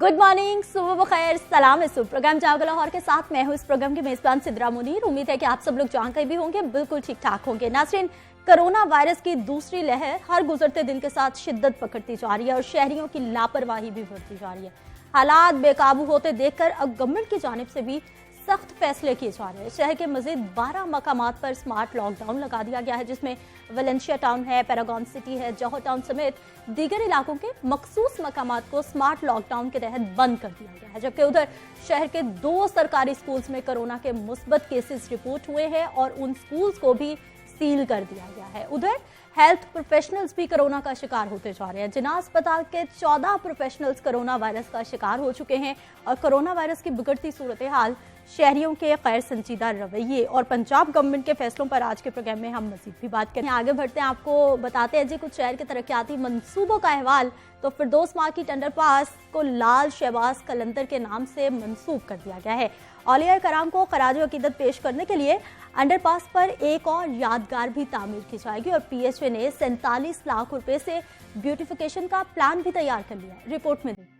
Good morning, सुबह बखैर, सलाम है। प्रोग्राम जागो लाहौर के साथ मैं हूँ इस प्रोग्राम की मेजबान सिद्रा मुनीर। उम्मीद है कि आप सब लोग जहाँ कहीं भी होंगे बिल्कुल ठीक ठाक होंगे। नाज़रीन, कोरोना वायरस की दूसरी लहर हर गुजरते दिन के साथ शिद्दत पकड़ती जा रही है और शहरियों की लापरवाही भी बढ़ती जा रही है। हालात बेकाबू होते देखकर अब गवर्नमेंट की जानिब से भी सख्त फैसले किए जा रहे हैं। शहर के मजीद 12 मकामात पर स्मार्ट लॉकडाउन लगा दिया गया है, जिसमें वेलेंशिया टाउन है, पैरागॉन सिटी है, जौहर टाउन समेत दीगर इलाकों के मखसूस मकामात को स्मार्ट लॉकडाउन के तहत बंद कर दिया गया है। जबकि उधर शहर के 2 सरकारी स्कूल्स में कोरोना के मुस्बत केसेस रिपोर्ट हुए हैं और उन स्कूल्स को भी सील कर दिया गया है। उधर हेल्थ प्रोफेशनल्स भी कोरोना का शिकार होते जा रहे हैं। जिना अस्पताल के 14 प्रोफेशनल्स कोरोना वायरस का शिकार हो चुके हैं और कोरोना वायरस की बिगड़ती सूरत हाल, शहरियों के गैर संजीदा रवैये और पंजाब गवर्नमेंट के फैसलों पर आज के प्रोग्राम में हम मजीद भी बात करें। आगे बढ़ते हैं, आपको बताते हैं जी कुछ शहर के तरक्याती मंसूबों का अहवाल। तो फिरदौस मार्केट अंडरपास को लाल शहबाज कलंदर के नाम से मंसूब कर दिया गया है। औलिया कराम को खराज अकीदत पेश करने के लिए अंडरपास पर एक और यादगार भी तामीर की जाएगी और PHA ने 47 लाख रुपए से ब्यूटिफिकेशन का प्लान भी तैयार कर लिया। रिपोर्ट में देखते हैं।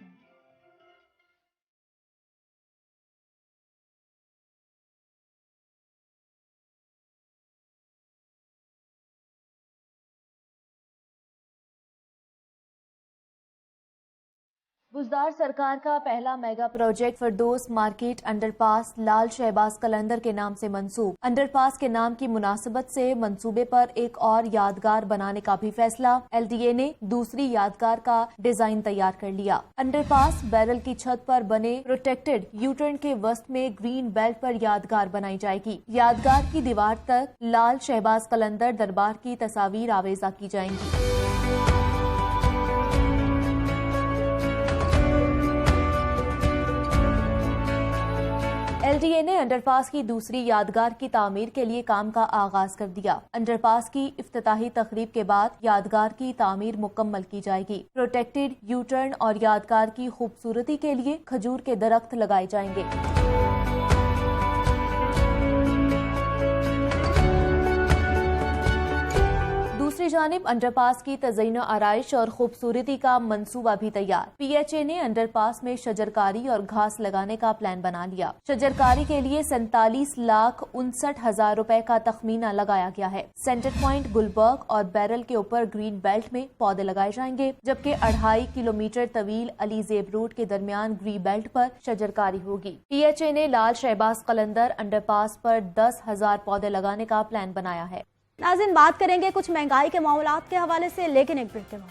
बुजदार सरकार का पहला मेगा प्रोजेक्ट फिरदौस मार्केट अंडरपास लाल शहबाज कलंदर के नाम से मंसूब। अंडरपास के नाम की मुनासिबत से मंसूबे पर एक और यादगार बनाने का भी फैसला। LDA ने दूसरी यादगार का डिजाइन तैयार कर लिया। अंडरपास बैरल की छत पर बने प्रोटेक्टेड यूटर्न के वस्त में ग्रीन बेल्ट पर यादगार बनाई जाएगी। यादगार की दीवार तक लाल शहबाज कलंदर दरबार की तस्वीर आवेजा की जाएंगी। LDA ने अंडरपास की दूसरी यादगार की तामीर के लिए काम का आगाज कर दिया। अंडरपास की इफ्तिताही तकरीब के बाद यादगार की तामीर मुकम्मल की जाएगी। प्रोटेक्टेड यूटर्न और यादगार की खूबसूरती के लिए खजूर के दरख्त लगाए जाएंगे। दूसरी जानिब अंडरपास की तज़य्युन आराइश और खूबसूरती का मंसूबा भी तैयार। PHA ने अंडरपास में शजरकारी और घास लगाने का प्लान बना लिया। शजरकारी के लिए 47,59,000 रुपए का तखमीना लगाया गया है। सेंटर पॉइंट, गुलबर्ग और बैरल के ऊपर ग्रीन बेल्ट में पौधे लगाए जाएंगे, जबकि 2.5 किलोमीटर तवील अली जेब रोड के दरमियान ग्रीन बेल्ट पर शजरकारी होगी। PHA ने लाल शहबाज कलंदर अंडरपास पर 10,000 पौधे लगाने का प्लान बनाया है। नाज़रीन, बात करेंगे कुछ महंगाई के मामलात के हवाले से, लेकिन एक ब्रेक के बाद।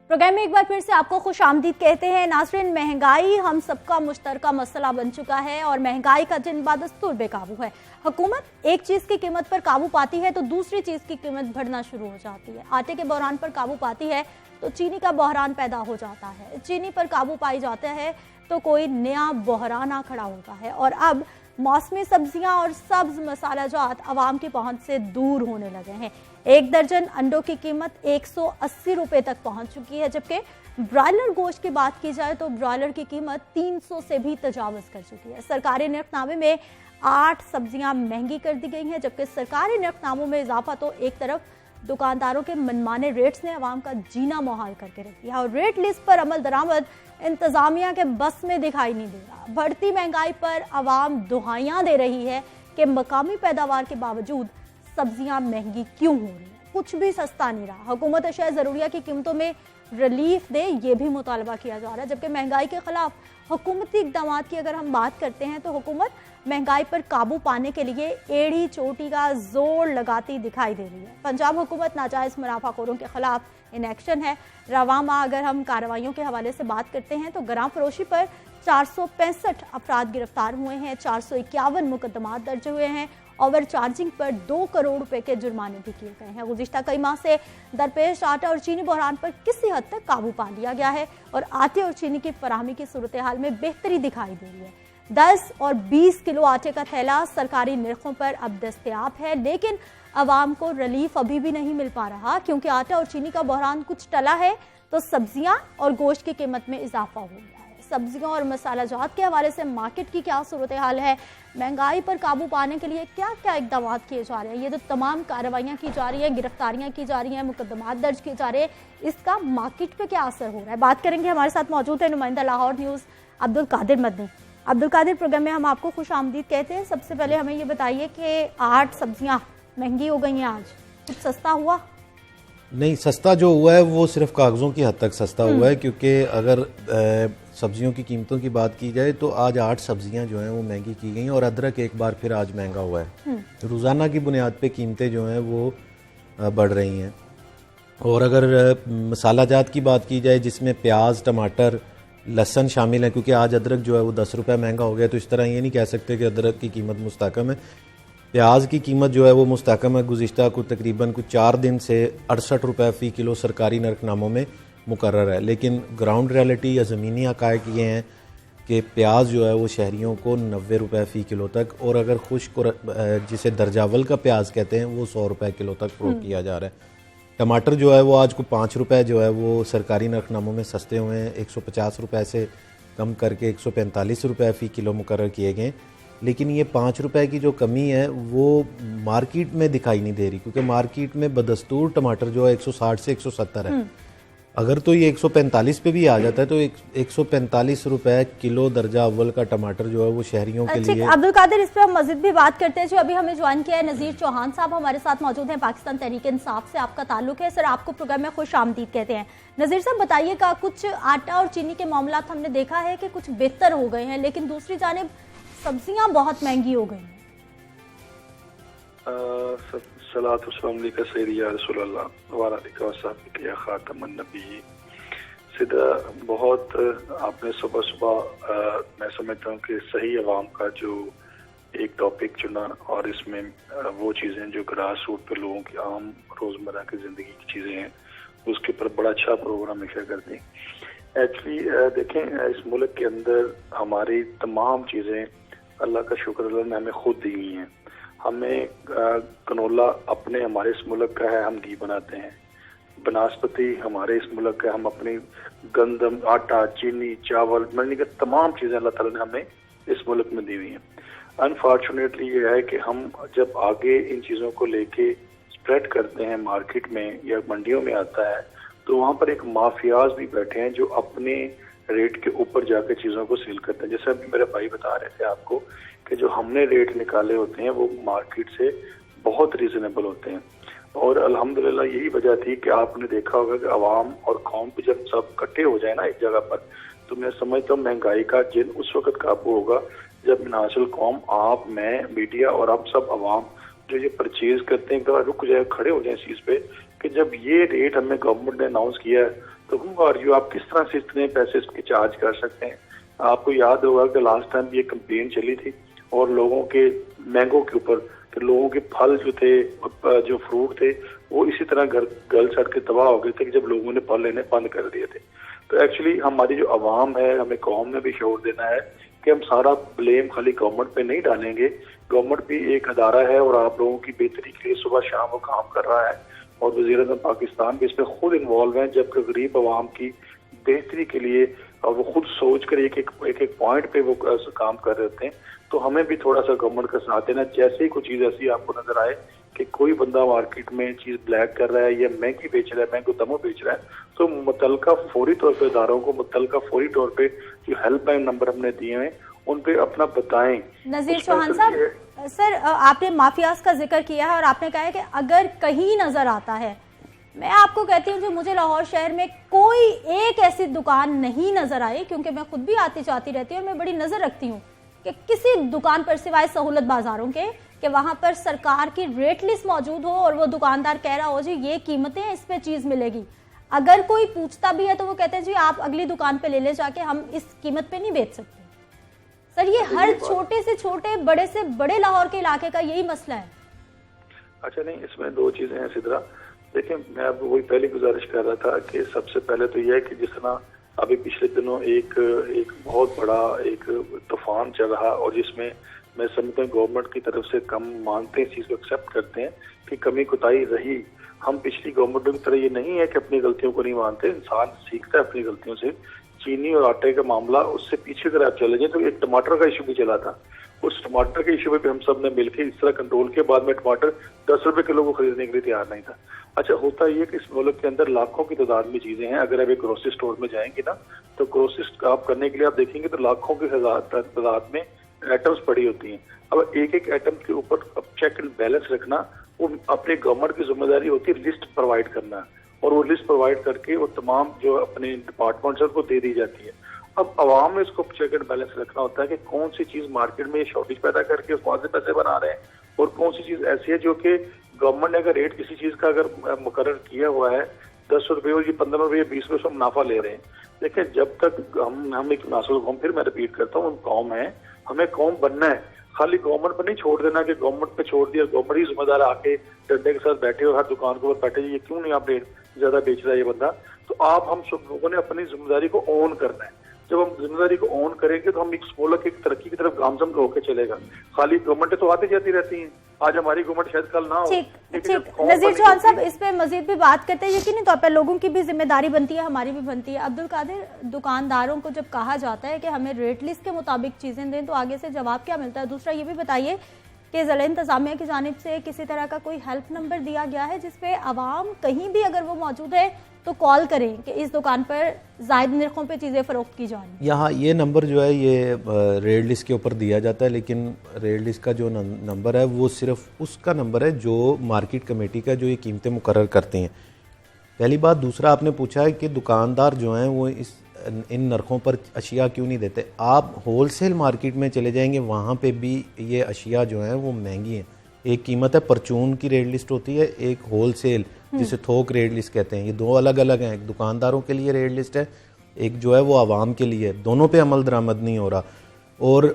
प्रोग्राम में एक बार फिर से आपको खुश आमदीद कहते हैं। नाज़रीन, महंगाई हम सबका मुश्तरका मसला बन चुका है और महंगाई का जिन बादस्तूर बेकाबू है। हुकूमत एक चीज़ की कीमत पर काबू पाती है तो दूसरी चीज़ की कीमत बढ़ना शुरू हो जाती है। आटे के बहरान पर काबू पाती है तो चीनी का बहरान पैदा हो जाता है। चीनी पर काबू पाई जाता है तो कोई नया बहरान आ खड़ा होता है। और अब मौसमी सब्जियां और सब्ज मसाला जात आवाम की पहुंच से दूर होने लगे हैं। 1 दर्जन अंडों की कीमत 180 रुपए तक पहुंच चुकी है, जबकि ब्रॉयलर गोश्त की बात की जाए तो ब्रॉयलर की कीमत 300 से भी तजावज कर चुकी है। सरकारी निर्खनामे में 8 सब्जियां महंगी कर दी गई हैं, जबकि सरकारी निर्खनामों में इजाफा तो एक तरफ दुकानदारों के मनमाने रेट्स ने आवाम का जीना मुहाल करके रख दिया और रेट लिस्ट पर अमल दरामद इंतजामिया के बस में दिखाई नहीं दे रहा। बढ़ती महंगाई पर आवाम दुहाइयां दे रही है कि मकामी पैदावार के बावजूद सब्जियां महंगी क्यों हो रही हैं। कुछ भी सस्ता नहीं रहा। हुकूमत अशिया ज़रूरिया की कीमतों में रिलीफ दे, ये भी मुतालबा किया जा रहा है। जबकि महंगाई के खिलाफ हुकूमती इक़दामात की अगर हम बात करते हैं तो हुकूमत महंगाई पर काबू पाने के लिए एड़ी चोटी का जोर लगाती दिखाई दे रही है। पंजाब हुकूमत नाजायज़ मुनाफाखोरों के खिलाफ इन एक्शन है। रवां माह अगर हम कार्रवाइयों के हवाले से बात करते हैं तो गरां फरोशी पर 465 अफराद गिरफ्तार हुए हैं, 451 मुकदमात दर्ज हुए हैं, ओवर चार्जिंग पर 2 करोड़ रुपए के जुर्माने भी किए गए हैं। गुज़िश्ता कई माह से दरपेश आटा और चीनी बहरान पर किसी हद तक काबू पा लिया गया है और आटे और चीनी की फराहमी की सूरत हाल में बेहतरी दिखाई दे रही है। 10 और 20 किलो आटे का थैला सरकारी निर्खों पर अब दस्तयाब है, लेकिन आवाम को रिलीफ अभी भी नहीं मिल पा रहा, क्योंकि आटा और चीनी का बहरान कुछ टला है तो सब्जियां और गोश्त की कीमत में इजाफा हो गया है। सब्जियों और मसाला जात के हवाले से मार्केट की क्या सूरत हाल है, महंगाई पर काबू पाने के लिए क्या क्या इकदाम किए जा रहे हैं, ये जो तमाम कार्रवाइयाँ की जा रही हैं, गिरफ्तारियाँ की जा रही हैं, मुकदमात दर्ज किए जा रहे हैं, इसका मार्केट पे क्या असर हो रहा है, बात करेंगे। हमारे साथ मौजूद है नुमाइंदा लाहौर न्यूज़ अब्दुल कादिर मदनी। अब्दुल कादिर, प्रोग्राम में हम आपको खुश आमदीद कहते हैं। सबसे पहले हमें ये बताइए कि 8 सब्जियाँ महंगी हो गई हैं, आज कुछ सस्ता हुआ? नहीं, सस्ता जो हुआ है वो सिर्फ कागज़ों की हद तक सस्ता हुआ है, क्योंकि अगर सब्जियों की कीमतों की बात की जाए तो आज 8 सब्जियां जो हैं वो महंगी की गई और अदरक एक बार फिर आज महंगा हुआ है। रोज़ाना की बुनियाद पे कीमतें जो हैं वो बढ़ रही हैं। और अगर मसाला जात की बात की जाए जिसमें प्याज, टमाटर, लहसुन शामिल है, क्योंकि आज अदरक जो है वो 10 रुपये महंगा हो गया, तो इस तरह ये नहीं कह सकते कि अदरक की कीमत मुस्तहकम है। प्याज की कीमत जो है वो मुस्तहकम है, गुज़िश्ता को तकरीबन 4 दिन से 68 रुपये फ़ी किलो सरकारी नरकनामों में मुकर्रर है। लेकिन ग्राउंड रियलिटी या ज़मीनी हक़ाइक़ ये हैं कि प्याज जो है वो शहरियों को 90 रुपये फ़ी किलो तक, और अगर खुश्क जिसे दर्जावल का प्याज कहते हैं वो 100 रुपये किलो तक फ़रोख्त किया जा रहा है। टमाटर जो है वो आज को 5 रुपये जो है वो सरकारी नरकनामों में सस्ते हुए हैं, 150 रुपये से कम करके 145 रुपये फ़ी किलो मुकर्रर किए गए। लेकिन ये 5 रुपए की जो कमी है वो मार्केट में दिखाई नहीं दे रही, क्योंकि मार्केट में बदस्तूर टमाटर जो है 160 से 170 है। अगर तो ये 145 पे भी आ जाता है तो 145 रुपए किलो दर्जा अव्वल का टमाटर जो है वो शहरियों के लिए। अब्दुल कादिर, इस पर हम मजीद भी बात करते हैं। जो अभी हमें ज्वाइन किया है नज़ीर चौहान साहब हमारे साथ मौजूद हैं, पाकिस्तान तहरीक इंसाफ से आपका ताल्लुक है। सर, आपको प्रोग्राम में खुश आमदीद कहते हैं। नज़ीर साहब, बताइएगा, कुछ आटा और चीनी के मामला हमने देखा है कि कुछ बेहतर हो गए हैं, लेकिन दूसरी जानिब सब्जियां बहुत महंगी हो गई हैं। बहुत आपने सुबह सुबह मैं समझता हूँ कि सही अवाम का जो एक टॉपिक चुना, और इसमें वो चीज़ें जो ग्रास रूट पे लोगों की आम रोज़मर्रा की ज़िंदगी की चीज़ें हैं उसके ऊपर बड़ा अच्छा प्रोग्राम इख्तियार करते हैं। एक्चुअली देखें, इस मुल्क के अंदर हमारी तमाम चीज़ें अल्लाह का शुक्र अल्लाह ने हमें खुद दी हुई हैं। हमें कनोला अपने हमारे इस मुल्क का है, हम घी बनाते हैं। बनास्पति हमारे इस मुल्क का, हम अपनी गंदम, आटा, चीनी, चावल, मैंने कहा तमाम चीज़ें अल्लाह ताला ने हमें इस मुल्क में दी हुई हैं। अनफॉर्चुनेटली ये है कि हम जब आगे इन चीज़ों को लेके स्प्रेड करते हैं मार्केट में या मंडियों में आता है, तो वहाँ पर एक माफियाज भी बैठे हैं जो अपने रेट के ऊपर जाकर चीज़ों को सेल करते हैं। जैसे अभी मेरे भाई बता रहे थे आपको कि जो हमने रेट निकाले होते हैं वो मार्केट से बहुत रीजनेबल होते हैं। और अल्हम्दुलिल्लाह यही वजह थी कि आपने देखा होगा कि अवाम और कौम पे जब सब इकट्ठे हो जाए ना एक जगह पर, तो मैं समझता हूँ महंगाई का जिन उस वक्त काबू होगा जब मिनासिल कौम, आप, मैं, मीडिया और आप सब अवाम जो ये परचेज करते हैं एक रुक जाए, खड़े हो जाए इस चीज़ पे कि जब ये रेट हमें गवर्नमेंट ने अनाउंस किया है तो आप किस तरह से इतने पैसे इसके चार्ज कर सकते हैं। आपको याद होगा कि लास्ट टाइम ये कंपेन चली थी और लोगों के मैंगो के ऊपर कि लोगों के फल जो थे, जो फ्रूट थे, वो इसी तरह गल सड़ के तबाह हो गए थे कि जब लोगों ने फल लेने बंद कर दिए थे। तो एक्चुअली हमारी जो अवाम है, हमें कौम में भी शऊर देना है कि हम सारा ब्लेम खाली गवर्नमेंट पे नहीं डालेंगे। गवर्नमेंट भी एक अदारा है और आप लोगों की बेहतरी के लिए सुबह शाम वो काम कर रहा है, और वज़ीर-ए-आज़म पाकिस्तान भी इसमें खुद इन्वॉल्व हैं, जबकि गरीब अवाम की बेहतरी के लिए और वो खुद सोच कर एक एक पॉइंट पे वो काम कर रहे होते हैं। तो हमें भी थोड़ा सा गवर्नमेंट का साथ देना। जैसे ही कोई चीज़ ऐसी आपको नजर आए कि कोई बंदा मार्केट में चीज़ ब्लैक कर रहा है या महंगी बेच रहा है, महंगो दमों बेच रहा है, तो मुतलका फौरी तौर पर इदारों को मुतलका फौरी तौर पर जो हेल्पलाइन नंबर हमने दिए हैं उन पे अपना बताएं। नज़ीर चौहान साहब, सर आपने माफियाज का जिक्र किया है और आपने कहा है कि अगर कहीं नजर आता है, मैं आपको कहती हूँ जो मुझे लाहौर शहर में कोई एक ऐसी दुकान नहीं नजर आई, क्योंकि मैं खुद भी आती जाती रहती हूँ और मैं बड़ी नजर रखती हूँ कि किसी दुकान पर सिवाय सहूलत बाजारों के कि वहां पर सरकार की रेट लिस्ट मौजूद हो और वो दुकानदार कह रहा हो जी ये कीमतें हैं, इस पे चीज मिलेगी। अगर कोई पूछता भी है तो वो कहते हैं जी आप अगली दुकान पे ले जाके, हम इस कीमत पे नहीं बेच सकते। सर, ये हर छोटे से छोटे, बड़े से बड़े लाहौर के इलाके का यही मसला है। अच्छा, नहीं, इसमें दो चीजें हैं सिद्रा। देखिए, मैं आपको वही पहले गुजारिश कर रहा था कि सबसे पहले तो यह है कि जिस तरह अभी पिछले दिनों एक बहुत बड़ा एक तूफान चल रहा और जिसमें मैं समझता हूँ गवर्नमेंट की तरफ से कम मानते हैं, इस चीज को एक्सेप्ट करते हैं कि कमी कोताही रही। हम पिछली गवर्नमेंटों की तरह ये नहीं है कि अपनी गलतियों को नहीं मानते, इंसान सीखता है अपनी गलतियों से। चीनी और आटे का मामला, उससे पीछे अगर आप चले जाए तो एक टमाटर का इशू भी चला था। उस टमाटर के इशू पे भी हम सब ने मिलकर इस तरह कंट्रोल के बाद में टमाटर 10 रुपए किलो को खरीदने के लिए तैयार नहीं था। अच्छा, होता ये कि इस मुल्क के अंदर लाखों की तादाद में चीजें हैं। अगर आप एक ग्रोसरी स्टोर में जाएंगे ना, तो ग्रोसरी आप करने के लिए आप देखेंगे तो लाखों की तादाद में आइटम्स पड़ी होती हैं। अब एक एक आइटम के ऊपर चेक एंड बैलेंस रखना वो अपने गवर्नमेंट की जिम्मेदारी होती है, लिस्ट प्रोवाइड करना, और वो लिस्ट प्रोवाइड करके वो तमाम जो अपने डिपार्टमेंट्स को दे दी जाती है। अब आवाम में इसको चेक एंड बैलेंस रखना होता है कि कौन सी चीज मार्केट में शॉर्टेज पैदा करके कौन से पैसे बना रहे हैं, और कौन सी चीज ऐसी है जो कि गवर्नमेंट ने अगर रेट किसी चीज का अगर मुकर्रर किया हुआ है 10 रुपये और ये 15 रुपये 20 रुपये से मुनाफा ले रहे हैं। देखिए, जब तक हम एक नासुल कौम, फिर मैं रिपीट करता हूँ, कौम है, हमें कौम बनना है। खाली गवर्नमेंट पर नहीं छोड़ देना कि गवर्नमेंट पे छोड़ दिया, गवर्नमेंट ही जिम्मेदार आके डंडे के साथ बैठे और हर दुकान के ऊपर बैठे, ये क्यों नहीं आप रेट ज्यादा बेच रहा है ये बंदा। तो आप हम सब लोगों ने अपनी जिम्मेदारी को ऑन करना है। जब हम जिम्मेदारी को ऑन करेंगे तो हम एक मुल्क की तरक्की की तरफ गामजम होकर चलेगा। खाली गवर्नमेंट तो आती जाती रहती हैं, आज हमारी गवर्नमेंट शायद कल ना हो। ठीक, नजीर चौहान साहब, इस पे मजीद भी बात करते हैं। यकीनी तौर पर लोगों की भी जिम्मेदारी बनती है, हमारी भी बनती है। अब्दुल कादिर, दुकानदारों को जब कहा जाता है कि हमें रेट लिस्ट के मुताबिक चीजें दें, तो आगे से जवाब क्या मिलता है? दूसरा ये भी बताइए कि ज़िला इंतजामिया की जानिब से किसी तरह का कोई हेल्प नंबर दिया गया है जिसपे आवाम कहीं भी अगर वो मौजूद है तो कॉल करें कि इस दुकान पर जायद नरखों पे चीज़ें फ़रोख्त की जाएं? यहाँ ये नंबर जो है ये रेड लिस्ट के ऊपर दिया जाता है, लेकिन रेड लिस्ट का जो नंबर है वो सिर्फ उसका नंबर है जो मार्केट कमेटी का जो ये कीमतें मुकर्रर करते हैं। पहली बात। दूसरा, आपने पूछा है कि दुकानदार जो हैं वो इन नरखों पर अशिया क्यों नहीं देते। आप होलसेल मार्केट में चले जाएंगे, वहाँ पे भी ये अशिया जो हैं वो महंगी हैं। एक कीमत है परचून की रेट लिस्ट होती है, एक होलसेल जिसे थोक रेट लिस्ट कहते हैं। ये दो अलग अलग हैं। एक दुकानदारों के लिए रेट लिस्ट है, एक जो है वो आवाम के लिए। दोनों पे अमल दरामद नहीं हो रहा। और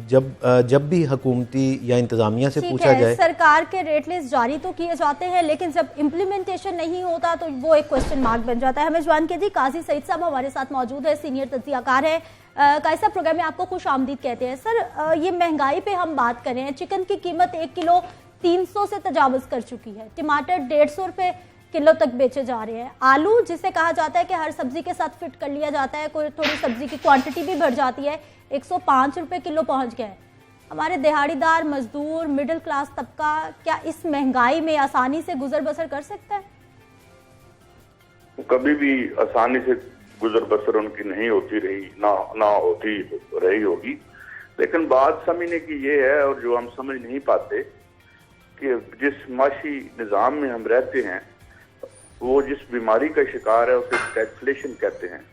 जब भी हुकूमती या इंतजामिया से पूछा जाए, सरकार के रेट लिस्ट जारी तो किए जाते हैं, लेकिन जब इम्प्लीमेंटेशन नहीं होता तो वो एक क्वेश्चन मार्क बन जाता है। हमें जवान कीजिए, काजी सईद साहब हमारे साथ मौजूद है, सीनियर तज्जियाकार है। काजी साहब, प्रोग्राम में आपको खुश आमदीद कहते हैं। सर, ये महंगाई पे हम बात कर रहे हैं। चिकन की कीमत 1 किलो 300 से तजावज़ कर चुकी है। टमाटर 150 रुपये किलो तक बेचे जा रहे हैं। आलू, जिसे कहा जाता है कि हर सब्जी के साथ फिट कर लिया जाता है, कोई थोड़ी सब्जी की क्वांटिटी भी बढ़ जाती है, 105 रुपये किलो पहुंच गए। हमारे दिहाड़ीदार, मजदूर, मिडिल क्लास तबका क्या इस महंगाई में आसानी से गुजर बसर कर सकता है? कभी भी आसानी से गुजर बसर उनकी नहीं होती रही, ना होती रही होगी। लेकिन बात समझने की ये है, और जो हम समझ नहीं पाते, कि जिस माशी निज़ाम में हम रहते हैं वो जिस बीमारी का शिकार है उसे स्टैगफ्लेशन कहते हैं।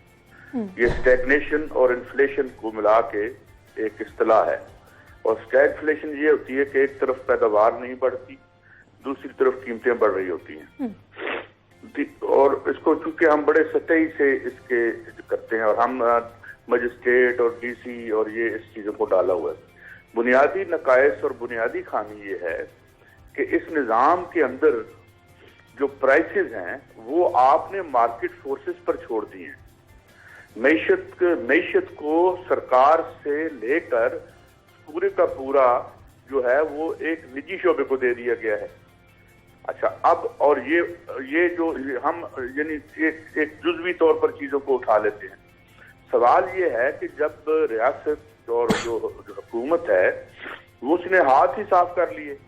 ये स्टैग्नेशन और इन्फ्लेशन को मिला के एक इस्तिलाह है। और स्टैगफ्लेशन ये होती है कि एक तरफ पैदावार नहीं बढ़ती, दूसरी तरफ कीमतें बढ़ रही होती हैं। और इसको चूंकि हम बड़े सतही से इसके करते हैं, और हम मजिस्ट्रेट और डीसी और ये इस चीजों को डाला हुआ है। बुनियादी नकायस और बुनियादी खामी ये है कि इस निज़ाम के अंदर जो प्राइसेस हैं वो आपने मार्केट फोर्सेस पर छोड़ दिए हैं। मईशत को सरकार से लेकर पूरे का पूरा जो है वो एक निजी शोबे को दे दिया गया है। अच्छा, अब और ये जो हम यानी एक जुज़वी तौर पर चीजों को उठा लेते हैं। सवाल ये है कि जब रियासत और जो हुकूमत है वो उसने हाथ ही साफ कर लिए।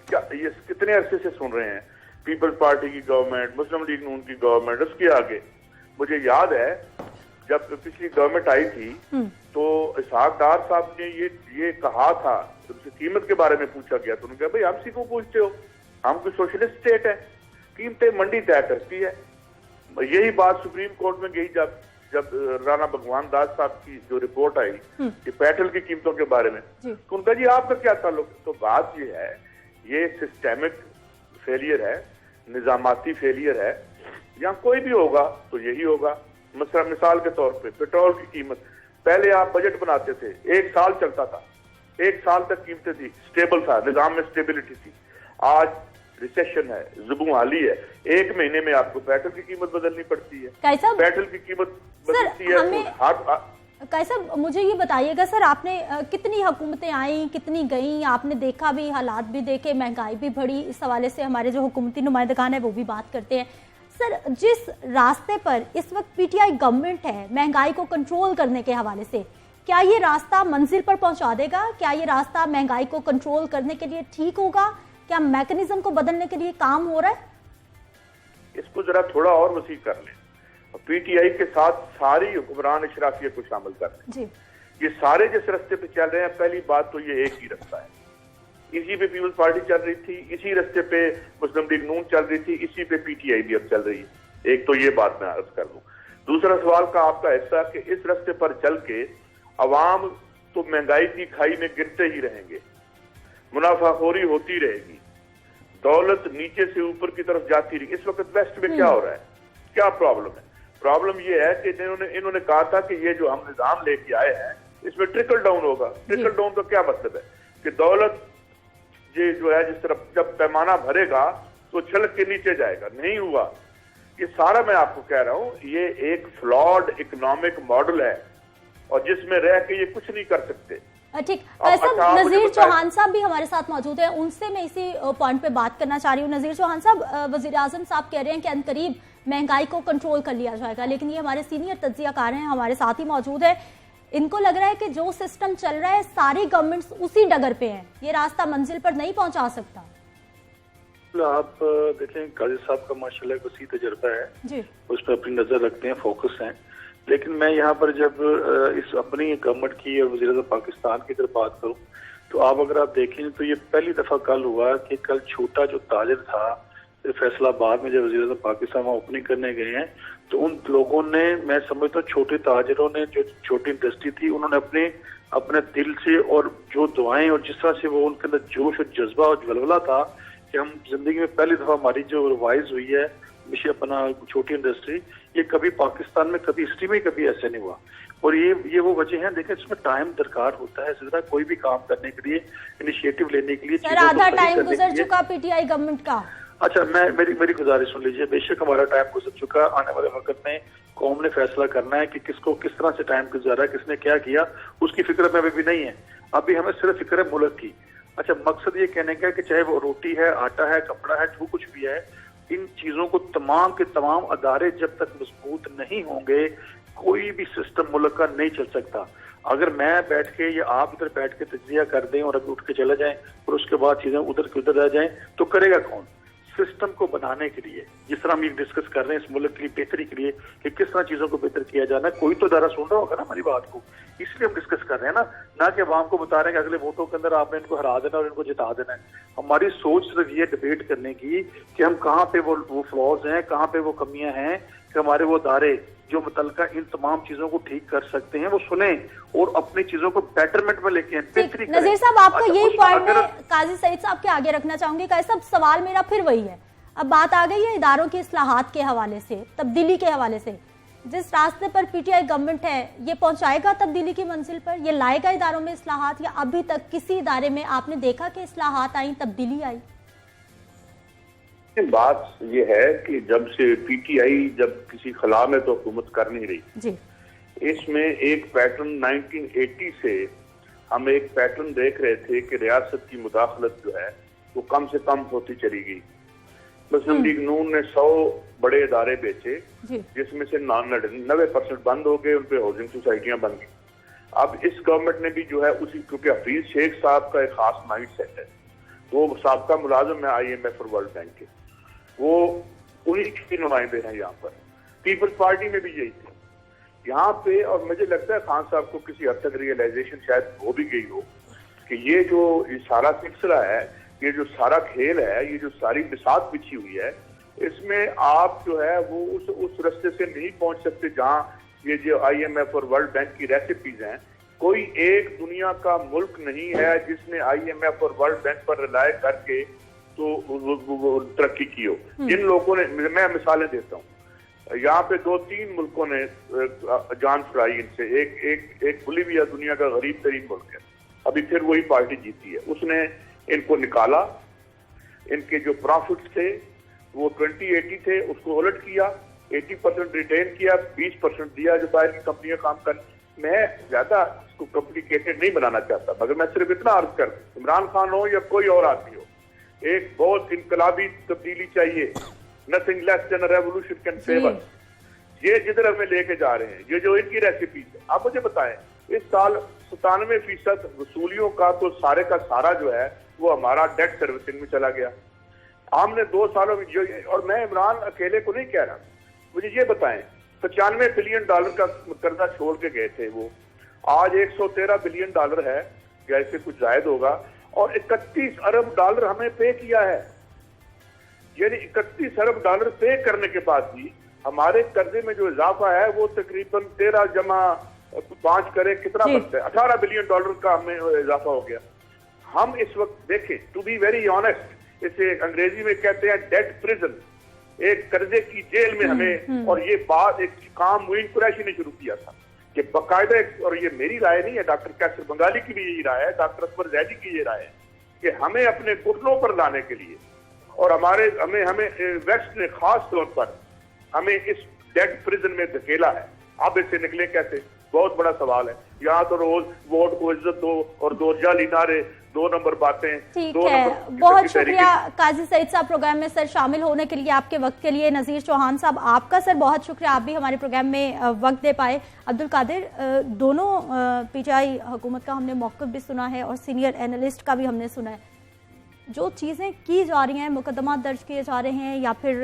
क्या ये कितने अरसे से सुन रहे हैं? पीपल्स पार्टी की गवर्नमेंट, मुस्लिम लीग नून की गवर्नमेंट, उसके आगे मुझे याद है जब पिछली गवर्नमेंट आई थी तो इसहाक डार साहब ने ये कहा था, उनसे कीमत के बारे में पूछा गया तो उन्होंने कहा भाई हमसे क्यों पूछते हो, हम कोई सोशलिस्ट स्टेट है, कीमतें मंडी तय करती है। यही बात सुप्रीम कोर्ट में गई जब राणा भगवान दास साहब की जो रिपोर्ट आई कि पेट्रोल की कीमतों के बारे में, तो उनका जी आपका क्या ताल्लुक। तो बात ये है, ये सिस्टेमिक फेलियर है, निजामाती फेलियर है। यहाँ कोई भी होगा तो यही होगा। मिसाल के तौर पे पेट्रोल की कीमत, पहले आप बजट बनाते थे, 1 साल चलता था, 1 साल तक कीमतें थी, स्टेबल था, निजाम में स्टेबिलिटी थी। आज रिसेशन है, जुबूहाली है, 1 महीने में आपको पेट्रोल की कीमत बदलनी पड़ती है। पेट्रोल की कीमत बदलती है। कैसा, मुझे ये बताइएगा सर, आपने कितनी हुकूमतें आई, कितनी गई, आपने देखा भी, हालात भी देखे, महंगाई भी बढ़ी, इस हवाले से हमारे जो हुकूमती नुमाइंदगान है वो भी बात करते हैं। सर, जिस रास्ते पर इस वक्त पीटीआई गवर्नमेंट है महंगाई को कंट्रोल करने के हवाले से, क्या ये रास्ता मंजिल पर पहुंचा देगा? क्या ये रास्ता महंगाई को कंट्रोल करने के लिए ठीक होगा? क्या मैकेनिज्म को बदलने के लिए काम हो रहा है? इसको जरा थोड़ा और वसी कर लें, पीटीआई के साथ सारी हुक्मरान इशराफिया को शामिल कर लें जी। ये सारे जिस रास्ते पे चल रहे हैं, पहली बात तो ये एक ही रास्ता है, इसी पे पीपल्स पार्टी चल रही थी, इसी रास्ते पे मुस्लिम लीग नून चल रही थी, इसी पे पीटीआई भी अब चल रही है। एक तो ये बात मैं अर्ज कर दूं। दूसरा सवाल का आपका हिस्सा कि इस रास्ते पर चल के अवाम तो महंगाई की खाई में गिरते ही रहेंगे, मुनाफाखोरी होती रहेगी, दौलत नीचे से ऊपर की तरफ जाती रही। इस वक्त वेस्ट में क्या हो रहा है, क्या प्रॉब्लम है? प्रॉब्लम ये है कि इन्होंने कहा था कि ये जो हम निजाम लेके आए हैं इसमें ट्रिकल डाउन होगा। ट्रिकल डाउन का क्या मतलब है कि दौलत ये जो है जिस तरफ जब पैमाना भरेगा तो छलक के नीचे जाएगा। नहीं हुआ। ये सारा मैं आपको कह रहा हूं, ये एक फ्लॉड इकोनॉमिक मॉडल है और जिसमें रह के ये कुछ नहीं कर सकते। ठीक, नजीर चौहान साहब भी हमारे साथ मौजूद हैं, उनसे मैं इसी पॉइंट पे बात करना चाह रही हूँ। नजीर चौहान साहब, वजीर आजम साहब कह रहे हैं कि अनकरीब महंगाई को कंट्रोल कर लिया जाएगा, लेकिन ये हमारे सीनियर तज्जियाकार हैं, हमारे साथ ही मौजूद है, इनको लग रहा है कि जो सिस्टम चल रहा है सारी गवर्नमेंट्स उसी डगर पे हैं, ये रास्ता मंजिल पर नहीं पहुंचा सकता। आप देखें, काजी साहब का माशाल्लाह वसी तजर्बा है जी, उस पर अपनी नजर रखते हैं, फोकस हैं। लेकिन मैं यहाँ पर जब इस अपनी गवर्नमेंट की और वज़ीर-ए-आज़म पाकिस्तान की तरफ बात करूँ तो अगर आप देखें तो ये पहली दफा कल हुआ कि कल छोटा जो ताजिर था फैसलाबाद में जब वज़ीर-ए-आज़म पाकिस्तान वहाँ ओपनिंग करने गए हैं तो उन लोगों ने, मैं समझता हूँ छोटे ताजिरों ने, जो छोटी इंडस्ट्री थी, उन्होंने अपने दिल से और जो दुआएं और जिस तरह से वो उनके अंदर जोश और जज्बा और जलवला था कि हम जिंदगी में पहली दफा हमारी जो रिवाइज हुई है मिशी अपना छोटी इंडस्ट्री, ये कभी पाकिस्तान में कभी हिस्ट्री में कभी ऐसे नहीं हुआ। और ये वो वजह है। देखिए, इसमें टाइम दरकार होता है, जितना कोई भी काम करने के लिए, इनिशिएटिव लेने के लिए। सर, आधा टाइम गुजर चुका पीटीआई गवर्नमेंट का। अच्छा, मेरी गुजारिश सुन लीजिए। बेशक हमारा टाइम गुजर चुका, आने वाले वक्त में कौम ने फैसला करना है कि किसको किस तरह से टाइम गुजारा, किसने क्या किया, उसकी फिक्र में अभी भी नहीं है। अभी हमें सिर्फ फिक्र है मुल्क की। अच्छा, मकसद ये कहने का है कि चाहे वो रोटी है, आटा है, कपड़ा है, जो कुछ भी है, इन चीजों को तमाम के तमाम अदारे जब तक मजबूत नहीं होंगे, कोई भी सिस्टम मुल्क का नहीं चल सकता। अगर मैं बैठ के या आप इधर बैठ के तज्जिया कर दें और अभी उठ के चले जाएं और उसके बाद चीजें उधर की उधर रह जाएं, तो करेगा कौन? सिस्टम को बनाने के लिए, जिस तरह हम ये डिस्कस कर रहे हैं इस मुल्क के लिए बेहतरी के लिए कि किस तरह चीजों को बेहतर किया जाना है, कोई तो दायरा सुन रहा होगा ना हमारी बात को, इसलिए हम डिस्कस कर रहे हैं ना कि अवाम को बता रहे हैं कि अगले वोटों के अंदर आपने इनको हरा देना और इनको जिता देना है। हमारी सोच सिर्फ ये डिबेट करने की कि हम कहाँ पे वो फ्लॉज हैं, कहाँ पे वो कमियां हैं, कि हमारे वो दायरे जो मुतल्लिका इन तमाम चीजों को ठीक कर सकते हैं वो सुने और अपनी चीजों को बेटरमेंट में लेके बेहतरी करें। नजीर साहब, आपको यही पॉइंट मैं काजी सईद साहब के आगे रखना चाहूंगी। काजी साहब, सवाल मेरा फिर वही है, अब बात आ गई है इदारों की इस्लाहात के हवाले से, तब्दीली के हवाले से। जिस रास्ते पर पीटीआई गवर्नमेंट है, ये पहुंचाएगा तब्दीली की मंजिल पर? ये लाएगा इदारों में इस्लाहात, या अभी तक किसी इदारे में आपने देखा कि इस्लाहात आई, तब्दीली आई? बात ये है कि जब से पीटीआई जब किसी खला में तो हुकूमत कर नहीं रही जी, इसमें एक पैटर्न 1980 से हम एक पैटर्न देख रहे थे कि रियासत की मुदाखलत जो है वो कम से कम होती चली गई। मुस्लिम लीग नून ने 100 बड़े इदारे बेचे, जिसमें से 99% बंद हो गए, उन पे हाउसिंग सोसाइटियां बन गई। अब इस गवर्नमेंट ने भी जो है उसी, क्योंकि हफीज शेख साहब का एक खास माइंड सेट है, वो साबका मुलाजिम है IMF और वर्ल्ड बैंक के, वो उन्हीं के नुमाइंदे हैं यहाँ पर। पीपल्स पार्टी में भी यही थे यहाँ पे। और मुझे लगता है खान साहब को किसी हद तक रियलाइजेशन शायद हो भी गई हो कि ये जो सारा सिलसिला है, ये जो सारा खेल है, ये जो सारी बिसात बिछी हुई है, इसमें आप जो है वो उस रास्ते से नहीं पहुंच सकते जहां ये जो IMF और वर्ल्ड बैंक की रेसिपीज हैं। कोई एक दुनिया का मुल्क नहीं है जिसने IMF और वर्ल्ड बैंक पर रिलाय करके तो वो तरक्की की हो। जिन लोगों ने, मैं मिसालें देता हूँ, यहाँ पे 2-3 मुल्कों ने जान छुड़ाई इनसे। एक बोलीविया दुनिया का गरीब तरीन मुल्क है, अभी फिर वही पार्टी जीती है, उसने इनको निकाला। इनके जो प्रॉफिट्स थे वो 2080 थे, उसको उलट किया, 80% रिटेन किया, 20% दिया जो बाहर की कंपनियां काम कर। मैं ज्यादा इसको कॉम्प्लिकेटेड नहीं बनाना चाहता, मगर मैं सिर्फ इतना अर्ज कर, इमरान खान हो या कोई और आदमी हो, एक बहुत इनकलाबी तब्दीली चाहिए nothing less than revolution can save us. ये जिधर हमें लेके जा रहे हैं, ये जो इनकी रेसिपी है, आप मुझे बताएं, इस साल 97% वसूलियों का तो सारे का सारा जो है वो हमारा डेट सर्विसिंग में चला गया। हमने 2 सालों में और मैं इमरान अकेले को नहीं कह रहा, मुझे ये बताएं, 95 बिलियन डॉलर का कर्जा छोड़ के गए थे वो, आज 113 बिलियन डॉलर है या इससे कुछ जायद होगा, और 31 अरब डॉलर हमें पे किया है। यानी 31 अरब डॉलर पे करने के बाद भी हमारे कर्जे में जो इजाफा है वो तकरीबन 13 जमा 5 करे कितना बनता है, 18 बिलियन डॉलर का हमें इजाफा हो गया। हम इस वक्त देखें, टू बी वेरी ऑनेस्ट, इसे अंग्रेजी में कहते हैं डेट प्रिजन, एक कर्जे की जेल में हमें, और ये बात एक काम मोइन कुरैशी ने शुरू किया था कि बाकायदा, और ये मेरी राय नहीं है, डॉक्टर कैसर बंगाली की भी यही राय है, डॉक्टर अकबर जैदी की ये राय है कि हमें अपने घुटनों पर लाने के लिए, और हमें वेस्ट ने खास तौर पर हमें इस डेट प्रिजन में धकेला है। अब इससे निकले कैसे, बहुत बड़ा सवाल है। यहाँ तो रोज वोट को इज्जत दो और 2 जाली नारे, 2 नंबर बातें। ठीक है, बहुत शुक्रिया काजी सईद साहब प्रोग्राम में सर शामिल होने के लिए, आपके वक्त के लिए। नज़ीर चौहान साहब आपका सर बहुत शुक्रिया, आप भी हमारे प्रोग्राम में वक्त दे पाए। अब्दुल कादिर, दोनों पीटीआई हुकूमत का हमने मौक़िफ़ भी सुना है और सीनियर एनालिस्ट का भी हमने सुना है। जो चीज़ें की जा रही हैं, मुकदमा दर्ज किए जा रहे हैं या फिर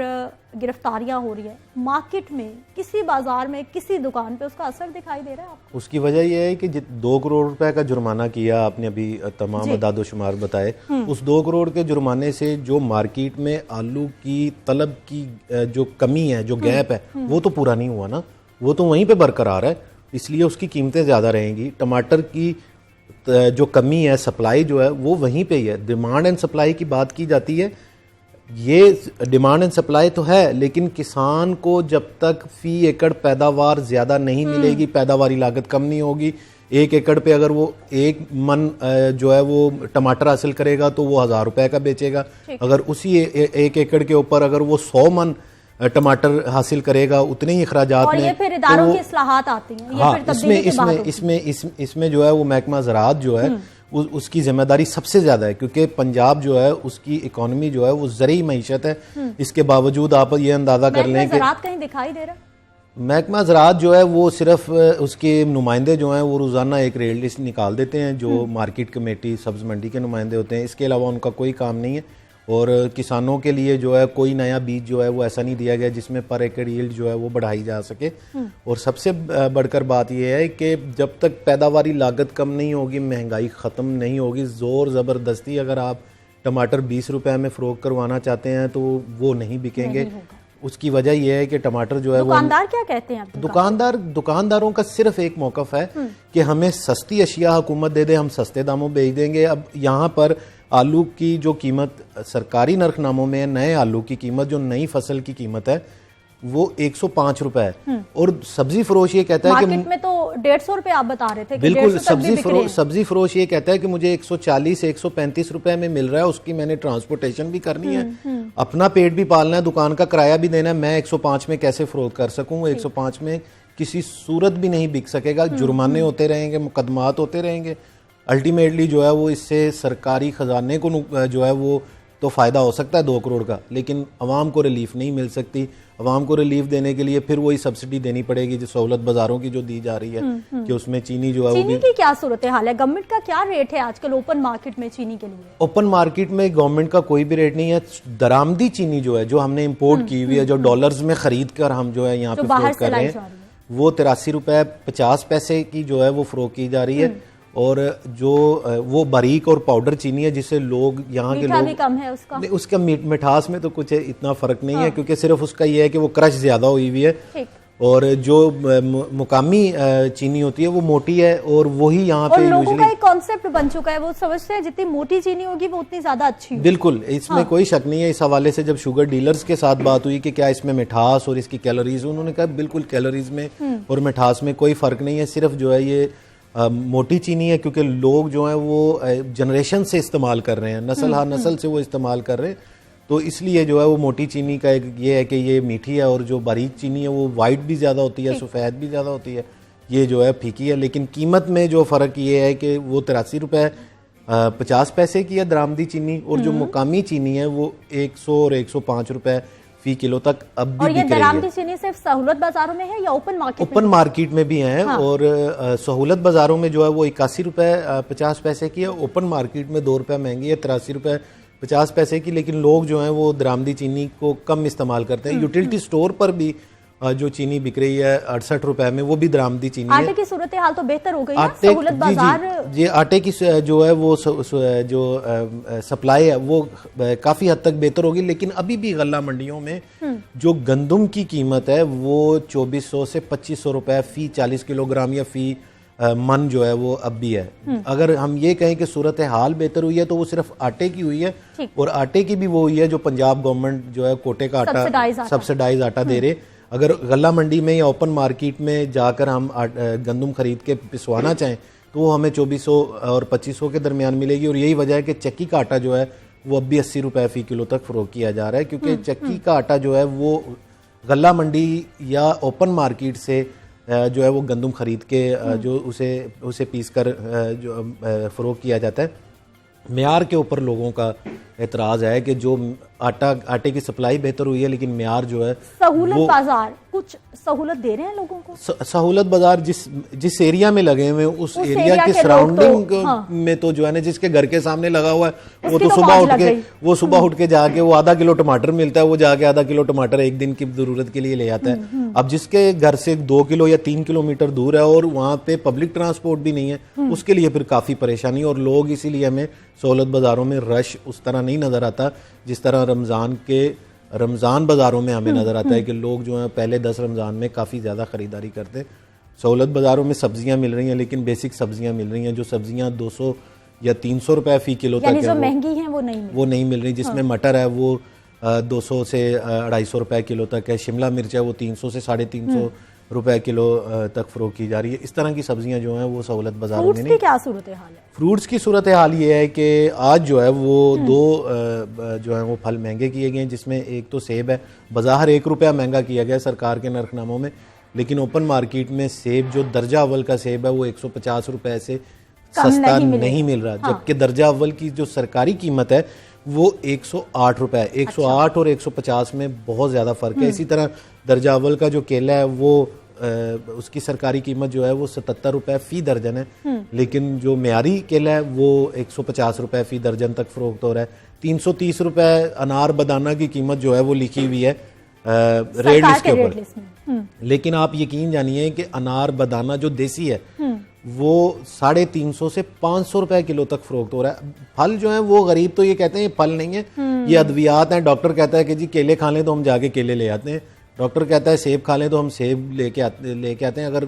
गिरफ्तारियां हो रही है, मार्केट में किसी बाजार में किसी दुकान पे उसका असर दिखाई दे रहा है आपको? उसकी वजह यह है कि 2 करोड़ रुपए का जुर्माना किया आपने, अभी तमाम अदाद-ओ-शुमार बताए, उस 2 करोड़ के जुर्माने से जो मार्केट में आलू की तलब की जो कमी है, जो गैप है, वो तो पूरा नहीं हुआ ना, वो तो वहीं पे बरकरार है, इसलिए उसकी कीमतें ज़्यादा रहेंगी। टमाटर की जो कमी है, सप्लाई जो है वो वहीं पे ही है। डिमांड एंड सप्लाई की बात की जाती है, ये डिमांड एंड सप्लाई तो है, लेकिन किसान को जब तक फी एकड़ पैदावार ज़्यादा नहीं मिलेगी, पैदावारी लागत कम नहीं होगी, 1 एकड़ पे अगर वो 1 मन जो है वो टमाटर हासिल करेगा तो वो 1000 रुपए का बेचेगा। अगर उसी 1 एकड़ के ऊपर अगर वो 100 मन टमाटर हासिल करेगा, उतने ही अखराजात में, ये फिर इदारों की इस्लाहात आती हैं। हाँ, इसमें जो है वो महकमा ज़राअत जो है उसकी जिम्मेदारी सबसे ज्यादा है, क्योंकि पंजाब जो है उसकी इकोनॉमी जो है वो ज़रई मईशत है। इसके बावजूद आप ये अंदाजा कर लें कि कहीं दिखाई दे रहा है, महकमा ज़राअत जो है वो सिर्फ उसके नुमाइंदे जो हैं वो रोज़ाना एक रेट लिस्ट निकाल देते हैं, जो मार्केट कमेटी सब्ज़ मंडी के नुमाइंदे होते हैं। इसके अलावा उनका कोई काम नहीं है, और किसानों के लिए जो है कोई नया बीज जो है वो ऐसा नहीं दिया गया जिसमें पर एकड़ यील्ड जो है वो बढ़ाई जा सके। और सबसे बढ़कर बात यह है कि जब तक पैदावारी लागत कम नहीं होगी, महंगाई ख़त्म नहीं होगी, ज़ोर ज़बरदस्ती अगर आप टमाटर 20 रुपए में फ़रोख्त करवाना चाहते हैं तो वो नहीं बिकेंगे। उसकी वजह यह है कि टमाटर जो है दुकानदार क्या कहते हैं? दुकानदारों का सिर्फ एक मौक़िफ़ है कि हमें सस्ती अशिया हुकूमत दे दे, हम सस्ते दामों बेच देंगे। अब यहाँ पर आलू की जो कीमत सरकारी नरखनामों में, नए आलू की कीमत जो नई फसल की कीमत है वो 105 रुपए है, और सब्जी फरोश ये कहता है कि मार्केट में तो 150 रुपए आप बता रहे थे कि बिल्कुल, सब्जी फरोश ये कहता है कि मुझे 140-135 रुपए में मिल रहा है, उसकी मैंने ट्रांसपोर्टेशन भी करनी है, अपना पेट भी पालना है, दुकान का किराया भी देना है, मैं 105 में कैसे फरोख्त कर सकूं? 105 में किसी सूरत भी नहीं बिक सकेगा, जुर्माने होते रहेंगे, मुकदमात होते रहेंगे। अल्टीमेटली जो है वो इससे सरकारी खजाने को जो है वो तो फ़ायदा हो सकता है 2 करोड़ का, लेकिन अवाम को रिलीफ नहीं मिल सकती। अवाम को रिलीफ देने के लिए फिर वही सब्सिडी देनी पड़ेगी जो सहूलत बाज़ारों की जो दी जा रही है, कि उसमें चीनी जो है चीनी की क्या सूरत हाल है? गवर्नमेंट का क्या रेट है आजकल ओपन मार्केट में चीनी के लिए? ओपन मार्केट में गवर्नमेंट का कोई भी रेट नहीं है। दरामदी चीनी जो है, जो हमने इम्पोर्ट की हुई है, जो डॉलर्स में खरीद कर हम जो है यहाँ पे फरोख्त कर रहे हैं, वो 83 रुपए 50 पैसे की जो है वो फरोख्त की जा रही है। और जो वो बारीक और पाउडर चीनी है जिससे लोग यहाँ के लोग भी कम है उसका मिठास में तो कुछ इतना फर्क नहीं है, क्योंकि सिर्फ उसका ये है कि वो क्रश ज्यादा हुई हुई है, और जो मुकामी चीनी होती है वो मोटी है, और वही यहाँ पे लोगों का एक कॉन्सेप्ट बन चुका है, वो समझते हैं जितनी मोटी चीनी होगी वो उतनी ज्यादा अच्छी होगी। बिल्कुल, इसमें कोई शक नहीं है। इस हवाले से जब शुगर डीलर्स के साथ बात हुई कि क्या इसमें मिठास और इसकी कैलोरीज, उन्होंने कहा बिल्कुल कैलोरीज में और मिठास में कोई फर्क नहीं है, सिर्फ जो है ये मोटी चीनी है, क्योंकि लोग जो हैं वो जनरेशन से इस्तेमाल कर रहे हैं, नस्ल हर नस्ल से वो इस्तेमाल कर रहे हैं, तो इसलिए जो है वो मोटी चीनी का एक ये है कि ये मीठी है, और जो बारीक चीनी है वो वाइट भी ज़्यादा होती है, सफ़ेद भी ज़्यादा होती है, ये जो है फीकी है। लेकिन कीमत में जो फ़र्क ये है कि वो 83 रुपए 50 पैसे की है दरामदी चीनी, और जो मुकामी चीनी है वो 100 और 105 रुपए फी किलो तक अब भी और ये बिक रही दरामदी है। चीनी सिर्फ सहूलत बाजारों में है या ओपन मार्केट ओपन मार्केट में भी हैं। हाँ। और सहूलत बाजारों में जो है वो 81 रुपए 50 पैसे की है, ओपन मार्केट में 2 रुपए महंगी है, 83 रुपए 50 पैसे की। लेकिन लोग जो हैं वो दरामदी चीनी को कम इस्तेमाल करते हैं। यूटिलिटी स्टोर पर भी जो चीनी बिक रही है 68 रुपए में, वो भी दरामदी चीनी है। आटे की सूरत हाल तो बेहतर हो गई है, आटे सहूलत बाजार ये आटे की जो है वो जो सप्लाई है वो काफी हद तक बेहतर होगी। लेकिन अभी भी गल्ला मंडियों में जो गंदम की कीमत है वो 2400 से 2500 रुपए फी 40 किलोग्राम या फी मन जो है वो अब भी है। अगर हम ये कहें कि सूरत हाल बेहतर हुई है तो वो सिर्फ आटे की हुई है, और आटे की भी वो हुई है जो पंजाब गवर्नमेंट जो है कोटे का आटा सब्सिडाइज आटा दे रहे। अगर गल्ला मंडी में या ओपन मार्केट में जाकर हम गंदम खरीद के पिसवाना चाहें तो वो हमें 2400 और 2500 के दरमियान मिलेगी। और यही वजह है कि चक्की का आटा जो है वो अब भी 80 रुपए फी किलो तक फरोख्त किया जा रहा है, क्योंकि चक्की का आटा जो है वो गल्ला मंडी या ओपन मार्केट से जो है वो गंदम खरीद के जो उसे पीस कर जो फरोख्त किया जाता है। म्यार के ऊपर लोगों का एतराज है कि जो आटे की सप्लाई बेहतर हुई है लेकिन म्यार जो है सहूलत बाजार कुछ सहूलत दे रहे हैं लोगों को। सहूलत बाजार जिस एरिया में लगे हुए उस एरिया के सराउंडिंग में तो जो है ना, जिसके घर के सामने लगा हुआ है वो तो सुबह उठ के जाके वो आधा किलो टमाटर मिलता है, वो जाके आधा किलो टमाटर एक दिन की जरूरत के लिए ले आता है। अब जिसके घर से 2 किलो या 3 किलोमीटर दूर है और वहां पे पब्लिक ट्रांसपोर्ट भी नहीं है, उसके लिए फिर काफी परेशानी। और लोग इसीलिए हमें सहूलत बाजारों में रश उस तरह नहीं नजर आता जिस तरह रमजान बाजारों में हमें नजर आता है कि लोग जो है पहले 10 रमजान में काफी ज्यादा खरीदारी करते। सहूलत बाजारों में सब्जियां मिल रही हैं लेकिन बेसिक सब्जियां मिल रही हैं, जो सब्जियां 200 या 300 रुपए फी किलो तक है, जो महंगी हैं वो नहीं मिल रही। जिसमें मटर है वो 200 से 250 रुपए किलो तक है, शिमला मिर्च है वो 300 से 350 रुपए किलो तक फरोख्त की जा रही है। इस तरह की सब्जियां जो हैं वो सहूलत बाजारों में नहीं। क्या सूरत हाल है? फ्रूट्स की सूरत हाल ये है कि आज जो है वो दो जो है वो फल महंगे किए गए हैं, जिसमें एक तो सेब है, बाजार 1 रुपया महंगा किया गया सरकार के नरखनामों में, लेकिन ओपन मार्केट में सेब जो दर्जा अव्वल का सेब है वो 150 रुपए से सस्ता नहीं मिल रहा। जबकि दर्जा अव्वल की जो सरकारी कीमत है वो 108 रुपए, 108 और 150 में बहुत ज्यादा फर्क है। इसी तरह दर्जा अव्वल का जो केला है वो उसकी सरकारी कीमत जो है वो 77 रुपए फी दर्जन है, लेकिन जो म्यारी केला है वो 150 रुपए फी दर्जन तक फरोख्त हो रहा है। 330 रुपए अनार बदाना की कीमत जो है वो लिखी हुई है रेड लिस्ट के ऊपर। लेकिन आप यकीन जानिए कि अनार बदाना जो देसी है वो 350 से 500 रुपए किलो तक फरोख्त हो रहा है। फल जो है वो गरीब तो ये कहते हैं ये फल नहीं है, ये अद्वियात हैं। डॉक्टर कहता है कि जी केले खा लें तो हम जाके केले ले आते हैं, डॉक्टर कहता है सेब खा लें तो हम सेब लेके आते हैं। अगर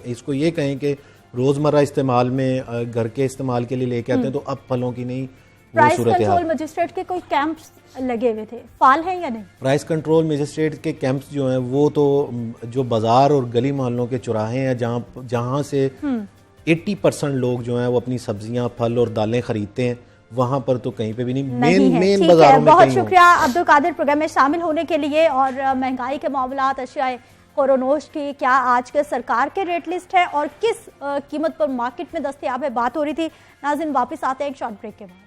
इसको ये कहें कि रोजमर्रा इस्तेमाल में घर के इस्तेमाल के लिए लेके आते हैं तो अब फलों की नहीं प्राइस कंट्रोल मजिस्ट्रेट के कोई कैंप्स लगे हुए थे, फाल है या नहीं? प्राइस कंट्रोल मजिस्ट्रेट के कैंप्स जो हैं वो तो जो बाजार और गली मोहल्लों के चौराहे हैं जहां से 80% लोग जो हैं वो अपनी सब्जियां फल और दालें खरीदते हैं, वहां पर तो कहीं पे भी नहीं। मेन बाजारों में बहुत शुक्रिया अब्दुल कादिर प्रोग्राम में शामिल होने के लिए। और महंगाई के मामलात, अशियाए कोरोनोश की क्या आज के सरकार के रेट लिस्ट है और किस कीमत पर मार्केट में दस्तयाब है, बात हो रही थी। नाज़रीन वापस आते हैं एक शॉर्ट ब्रेक के बाद।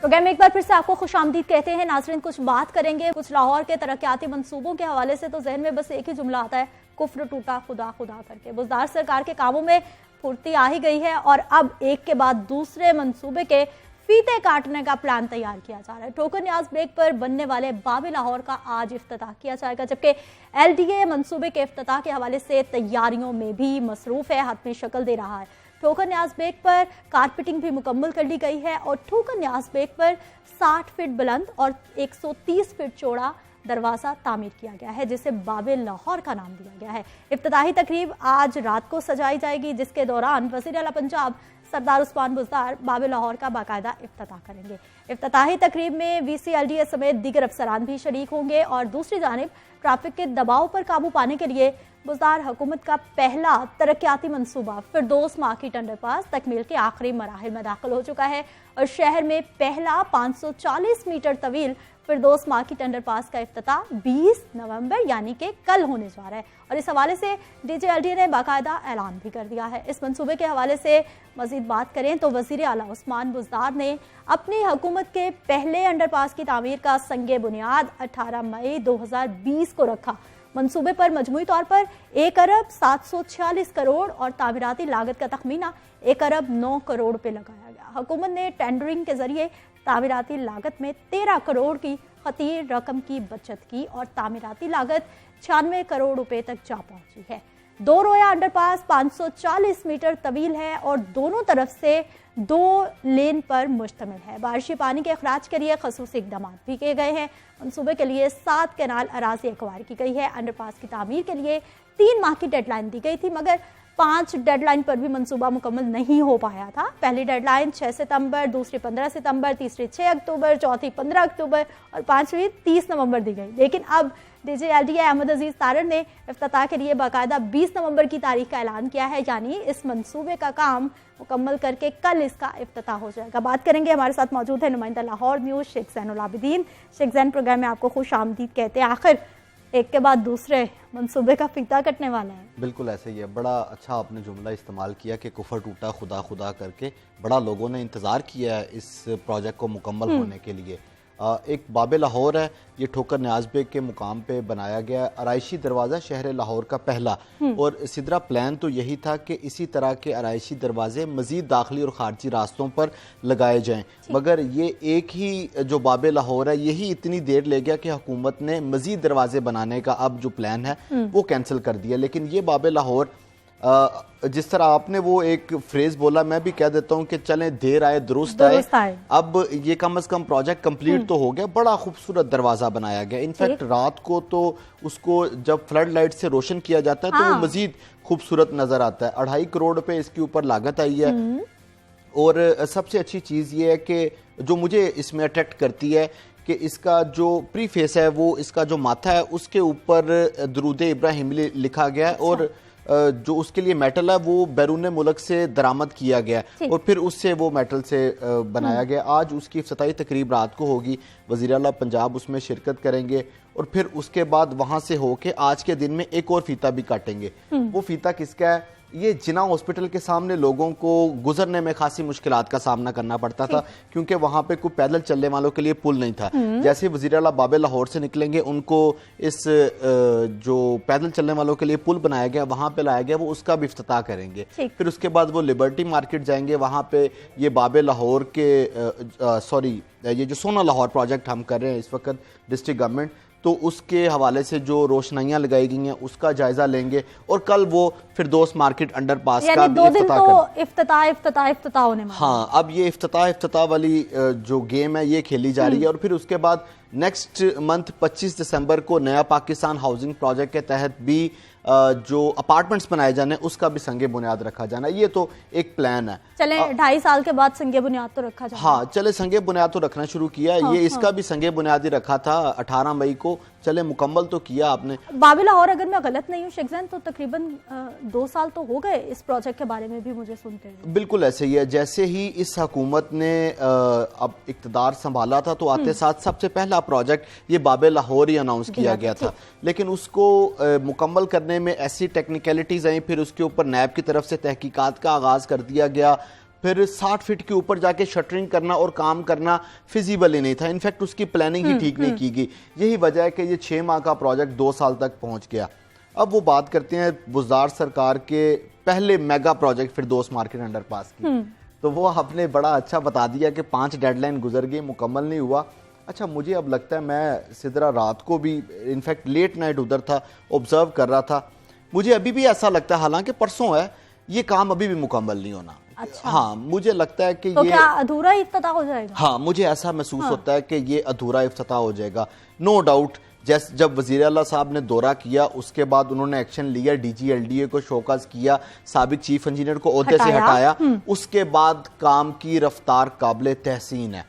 प्रोग्राम में एक बार फिर से आपको खुशामदीद कहते हैं। नाज़रीन कुछ बात करेंगे कुछ लाहौर के तरक्याती मंसूबों के हवाले से, तो जहन में बस एक ही जुमला आता है, कुफ्र टूटा खुदा खुदा करके। बुज़दार सरकार के कामों में फुर्ती आ ही गई है और अब एक के बाद दूसरे मंसूबे के फीते काटने का प्लान तैयार किया जा रहा है। ठोकर न्याज बेग पर बनने वाले बाबे लाहौर का आज इफ्तिताह किया जाएगा, जबकि LDA मंसूबे के इफ्तिताह के हवाले से तैयारियों में भी मसरूफ है, हाथ में शक्ल दे रहा है। ठोकर न्याज बेग पर कारपेटिंग भी मुकम्मल कर ली गई है और ठोकर न्याज बेग पर 60 फीट बुलंद और 130 फीट चौड़ा दरवाजा तामीर किया गया है, जिसे बाबे लाहौर का नाम दिया गया है। इफ्तिताही तकरीब आज रात को सजाई जाएगी, जिसके दौरान वज़ीर आला पंजाब सरदार उस्मान बुज़दार बाबे लाहौर का बाकायदा इफ्तिताह करेंगे। इफ्तिताही तकरीब में VC LDA समेत दीगर अफसरान भी शरीक होंगे और दूसरी जानिब ट्रैफिक के दबाव पर काबू पाने के लिए बुज़दार हुकूमत का पहला तरक्याती मंसूबा फिरदौस मार्केट अंडरपास तकमील के आखिरी मराहिल में दाखिल हो चुका है और शहर में पहला 540 मीटर तवील फिरदौस मार्केट अंडरपास का इफ्तिताह 20 नवंबर यानी कि कल होने जा रहा है और इस हवाले से डीजीएलडी ने बाकायदा ऐलान भी कर दिया है। इस मंसूबे के हवाले से मजीद बात करें तो वजीर आला उस्मान बुज़दार ने अपनी हुकूमत के पहले अंडरपास की तामीर का संगे बुनियाद 18 मई 2020 को रखा। मंसूबे पर मजमूई तौर पर 1 अरब 746 करोड़ और तामीराती लागत का तखमीना 1 अरब 9 करोड़ रुपए लगाया गया। हुकूमत ने टेंडरिंग के जरिए तामीराती लागत में 13 करोड़ की खतीर रकम की बचत की और तामीराती लागत 96 करोड़ रुपए तक जा पहुंची है। 2 रोया अंडरपास 540 मीटर तवील है और दोनों तरफ से 2 लेन पर मुश्तमिल है। बारिशी पानी के अखराज के लिए खसूसी इकदाम भी किए गए हैं। मंसूबे के लिए 7 कैनाल अराजी एक्वायर की गई है। अंडरपास की तामीर के लिए 3 माह की डेडलाइन दी गई थी मगर 5 डेडलाइन पर भी मंसूबा मुकम्मल नहीं हो पाया था। पहली डेडलाइन 6 सितंबर, दूसरी 15 सितंबर, तीसरी 6 अक्टूबर, चौथी 15 अक्टूबर और 5वीं 30 नवंबर दी गई। लेकिन अब डीजीएलडी अहमद अजीज तारड़ ने इफ्तिताह के लिए बाकायदा 20 नवंबर की तारीख का ऐलान किया है, यानी इस मंसूबे का काम मुकम्मल करके कल इसका इफ्तिताह हो जाएगा। बात करेंगे, हमारे साथ मौजूद है नुमाइंदा लाहौर न्यूज़ शेख ज़ैनुल आबिदीन। शेख ज़ैन, प्रोग्राम में आपको खुश आमदीद कहते हैं। आखिर एक के बाद दूसरे मंसूबे का फीता कटने वाला है। बिल्कुल ऐसे ही है। बड़ा अच्छा आपने जुमला इस्तेमाल किया कि कुफर टूटा खुदा खुदा करके। बड़ा लोगों ने इंतज़ार किया है इस प्रोजेक्ट को मुकम्मल होने के लिए। एक बाबे लाहौर है, ये ठोकर न्याज बेग के मुकाम पे बनाया गया आराइशी दरवाज़ा शहर लाहौर का पहला। और सिदरा प्लान तो यही था कि इसी तरह के आराइशी दरवाजे मज़ीद दाखिली और ख़ारजी रास्तों पर लगाए जाएं, मगर ये एक ही जो बाबे लाहौर है यही इतनी देर ले गया कि हुकूमत ने मज़ीद दरवाजे बनाने का अब जो प्लान है वो कैंसिल कर दिया। लेकिन ये बाबे लाहौर जिस तरह आपने वो एक फ्रेज बोला, मैं भी कह देता हूँ कि चलें देर आए दुरुस्त आए। अब ये कम से कम प्रोजेक्ट कंप्लीट तो हो गया। बड़ा खूबसूरत दरवाजा बनाया गया। इनफैक्ट रात को तो उसको जब फ्लड लाइट से रोशन किया जाता है तो वो मजीद खूबसूरत नजर आता है। 2.5 करोड़ रुपए इसके ऊपर लागत आई है। और सबसे अच्छी चीज ये है कि जो मुझे इसमें अट्रैक्ट करती है कि इसका जो प्री फेस है, वो इसका जो माथा है उसके ऊपर दुरूद इब्राहिम लिखा गया है और जो उसके लिए मेटल है वो बैरून मुल्क से दरामद किया गया और फिर उससे वो मेटल से बनाया गया। आज उसकी इफ्तिताही तकरीब रात को होगी। वज़ीर आला पंजाब उसमें शिरकत करेंगे और फिर उसके बाद वहां से होके आज के दिन में एक और फीता भी काटेंगे। वो फीता किसका है? ये जिना हॉस्पिटल के सामने लोगों को गुजरने में खासी मुश्किलात का सामना करना पड़ता था क्योंकि वहां पे कोई पैदल चलने वालों के लिए पुल नहीं था। जैसे वज़ीर आला बाबे लाहौर से निकलेंगे उनको इस जो पैदल चलने वालों के लिए पुल बनाया गया वहां पे लाया गया, वो उसका भी इफ्तिताह करेंगे। फिर उसके बाद वो लिबर्टी मार्केट जाएंगे, वहां पे ये बाबे लाहौर के ये जो सोना लाहौर प्रोजेक्ट हम कर रहे हैं इस वक्त डिस्ट्रिक्ट गवर्नमेंट, तो उसके हवाले से जो रोशनाइयां लगाई गई हैं उसका जायजा लेंगे और कल वो फिरदौस मार्केट अंडरपास का भी इफ्तिताह होने वाला। हाँ, अब ये इफ्तिताह वाली जो गेम है ये खेली जा रही है और फिर उसके बाद नेक्स्ट मंथ 25 दिसंबर को नया पाकिस्तान हाउसिंग प्रोजेक्ट के तहत भी जो अपार्टमेंट्स बनाए जाने उसका भी संगे बुनियाद रखा जाना। ये तो एक प्लान है। चले 2.5 साल के बाद संगे बुनियाद तो रखा जाए। हाँ, चले संगे बुनियाद तो रखना शुरू किया। ये इसका भी संगे बुनियाद ही रखा था 18 मई को। चले मुकम्मल तो किया आपने। बाबे लाहौर, अगर मैं गलत नहीं हूँ शेख ज़ैन, तो तकरीबन 2 साल तो हो गए इस प्रोजेक्ट के बारे में भी मुझे सुनते हुए। बिल्कुल ऐसे ही है। जैसे ही इस हुकूमत ने अब इक़्तिदार संभाला था तो आते साथ सबसे पहला प्रोजेक्ट ये बाबे लाहौर ही अनाउंस किया गया था, लेकिन उसको मुकम्मल करने में ऐसी टेक्निकलिटीज आई, फिर उसके ऊपर नैब की तरफ से तहकीकात का आगाज कर दिया गया। फिर 60 फीट के ऊपर जाके शटरिंग करना और काम करना फिजिबल ही नहीं था। इनफैक्ट उसकी प्लानिंग ही ठीक नहीं की गई। यही वजह है कि ये 6 माह का प्रोजेक्ट 2 साल तक पहुंच गया। अब वो बात करते हैं बुज़दार सरकार के पहले मेगा प्रोजेक्ट फिरदौस मार्केट अंडरपास की। तो वो आपने बड़ा अच्छा बता दिया कि 5 डेडलाइन गुजर गई, मुकम्मल नहीं हुआ। अच्छा, मुझे अब लगता है, मैं सिदरा रात को भी इनफैक्ट लेट नाइट उधर था, ऑब्जर्व कर रहा था, मुझे अभी भी ऐसा लगता है, हालांकि परसों है, ये काम अभी भी मुकम्मल नहीं होना। अच्छा। हाँ, मुझे लगता है कि तो ये क्या अधूरा इफ्तिताह हो जाएगा? हाँ, मुझे ऐसा महसूस होता है कि ये अधूरा इफ्तिताह हो जाएगा। नो डाउट, जैसे जब वज़ीर आला साहब ने दौरा किया उसके बाद उन्होंने एक्शन लिया, डीजीएलडीए को शोकस किया, साबिक चीफ इंजीनियर को ओहदे से हटाया, उसके बाद काम की रफ्तार काबिल तहसीन है।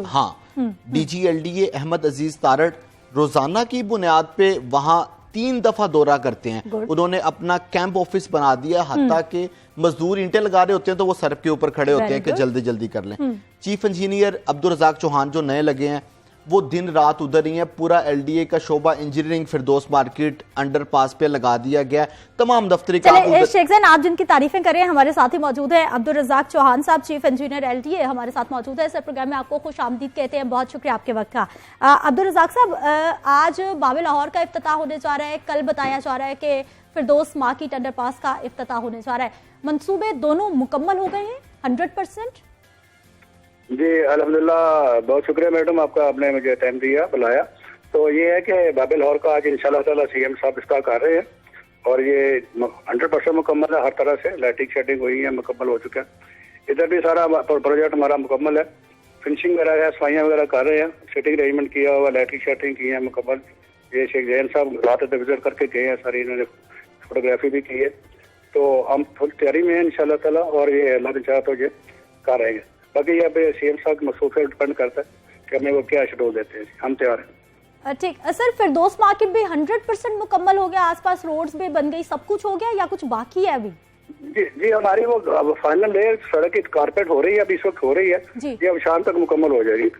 हाँ, डीजीएलडीए अहमद अजीज तारड़ रोजाना की बुनियाद पे वहां 3 दफा दौरा करते हैं। उन्होंने अपना कैंप ऑफिस बना दिया, हत्ता के मजदूर ईंटें लगा रहे होते हैं तो वो सड़क के ऊपर खड़े होते हैं कि जल्दी जल्दी कर लें। चीफ इंजीनियर अब्दुल रज़ाक चौहान जो नए लगे हैं वो दिन रात उधर ही है। पूरा LDA का शोबा इंजीनियरिंग फिरदौस मार्केट अंडरपास पे लगा दिया गया, तमाम दफ्तरी काम चलिए शेख ज़ैन, आप जिनकी तारीफें कर रहे हैं, हमारे साथ ही मौजूद है अब्दुल रज़ाक चौहान साहब, चीफ इंजीनियर LDA हमारे साथ मौजूद है। सर, प्रोग्राम में आपको खुश आमदीद कहते हैं, बहुत शुक्रिया आपके वक्त का। अब्दुल रज़ाक साहब, आज बाबे लाहौर का इफ्तिताह होने जा रहा है, कल बताया जा रहा है कि फिरदौस मार्केट अंडरपास का इफ्तिताह होने जा रहा है। मंसूबे दोनों मुकम्मल हो गए हैं 100%? जी अल्हम्दुलिल्लाह, बहुत शुक्रिया मैडम आपका, आपने मुझे टाइम दिया, बुलाया। तो ये है कि बाबे लाहौर का आज इंशाल्लाह ताला CM साहब इसका कर रहे हैं और ये 100% मुकम्मल है। हर तरह से लाइटिंग शेडिंग हुई है, मुकम्मल हो चुका है। इधर भी सारा प्रोजेक्ट हमारा मुकम्मल है, फिनिशिंग वगैरह है, सफाइयाँ वगैरह कर रहे हैं, सिटिंग अरेंजमेंट किया हुआ, लाइटिंग शेडिंग की है मुकम्मल। ये शेख ज़ैन साहब रात विजिट करके गए हैं, सारी इन्होंने फोटोग्राफी भी की है। तो हम फुल तैयारी में हैं इंशाल्लाह ताला, और ये अल्लाह ने चाहा तो ये कर रहे हैं। बाकी ये अब CM साहब की मसरूफ पर डिपेंड करता है कि हमें वो क्या शेड्यूल देते हैं। हम तैयार हैं। ठीक सर, फिरदौस मार्केट भी 100% मुकम्मल हो गया, आसपास रोड्स भी बन गई, सब कुछ हो गया या कुछ बाकी है अभी? जी हमारी वो फाइनल लेयर सड़क की कारपेट हो रही है, अभी इस वक्त हो रही है जी, ये अब शाम तक मुकम्मल हो जाएगी।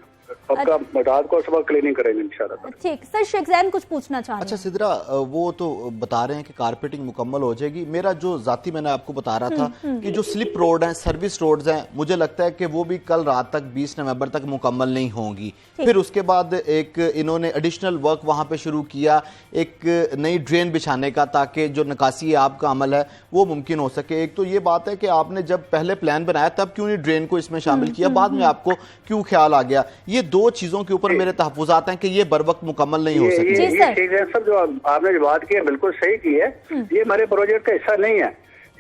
आपका रात को सुबह क्लीनिंग करेंगे इंशाल्लाह। ठीक सर, शेख ज़ैन कुछ पूछना चाह रहे हैं। अच्छा सिद्रा, वो तो बता रहे हैं कि कारपेटिंग मुकम्मल हो जाएगी। मेरा जो जाती मैंने आपको बता रहा था कि जो स्लिप रोड हैं, सर्विस रोड्स हैं, मुझे लगता है कि वो भी कल रात तक 20 नवंबर तक मुकम्मल नहीं होंगी। फिर उसके बाद एक इन्होंने एडिशनल वर्क वहां पे शुरू किया, एक नई ड्रेन बिछाने का, ताकि जो निकासी आब का अमल है वो मुमकिन हो सके। एक तो ये बात है कि आपने जब पहले प्लान बनाया तब क्यों नहीं ड्रेन को इसमें शामिल किया, बाद में आपको क्यों ख्याल आ गया? ये दो चीजों के ऊपर मेरे तहफ़्फ़ुज़ात हैं कि ये बर वक्त मुकम्मल नहीं हो सकती। ये सब जो आपने जो बात की है बिल्कुल सही की है, ये हमारे प्रोजेक्ट का हिस्सा नहीं है।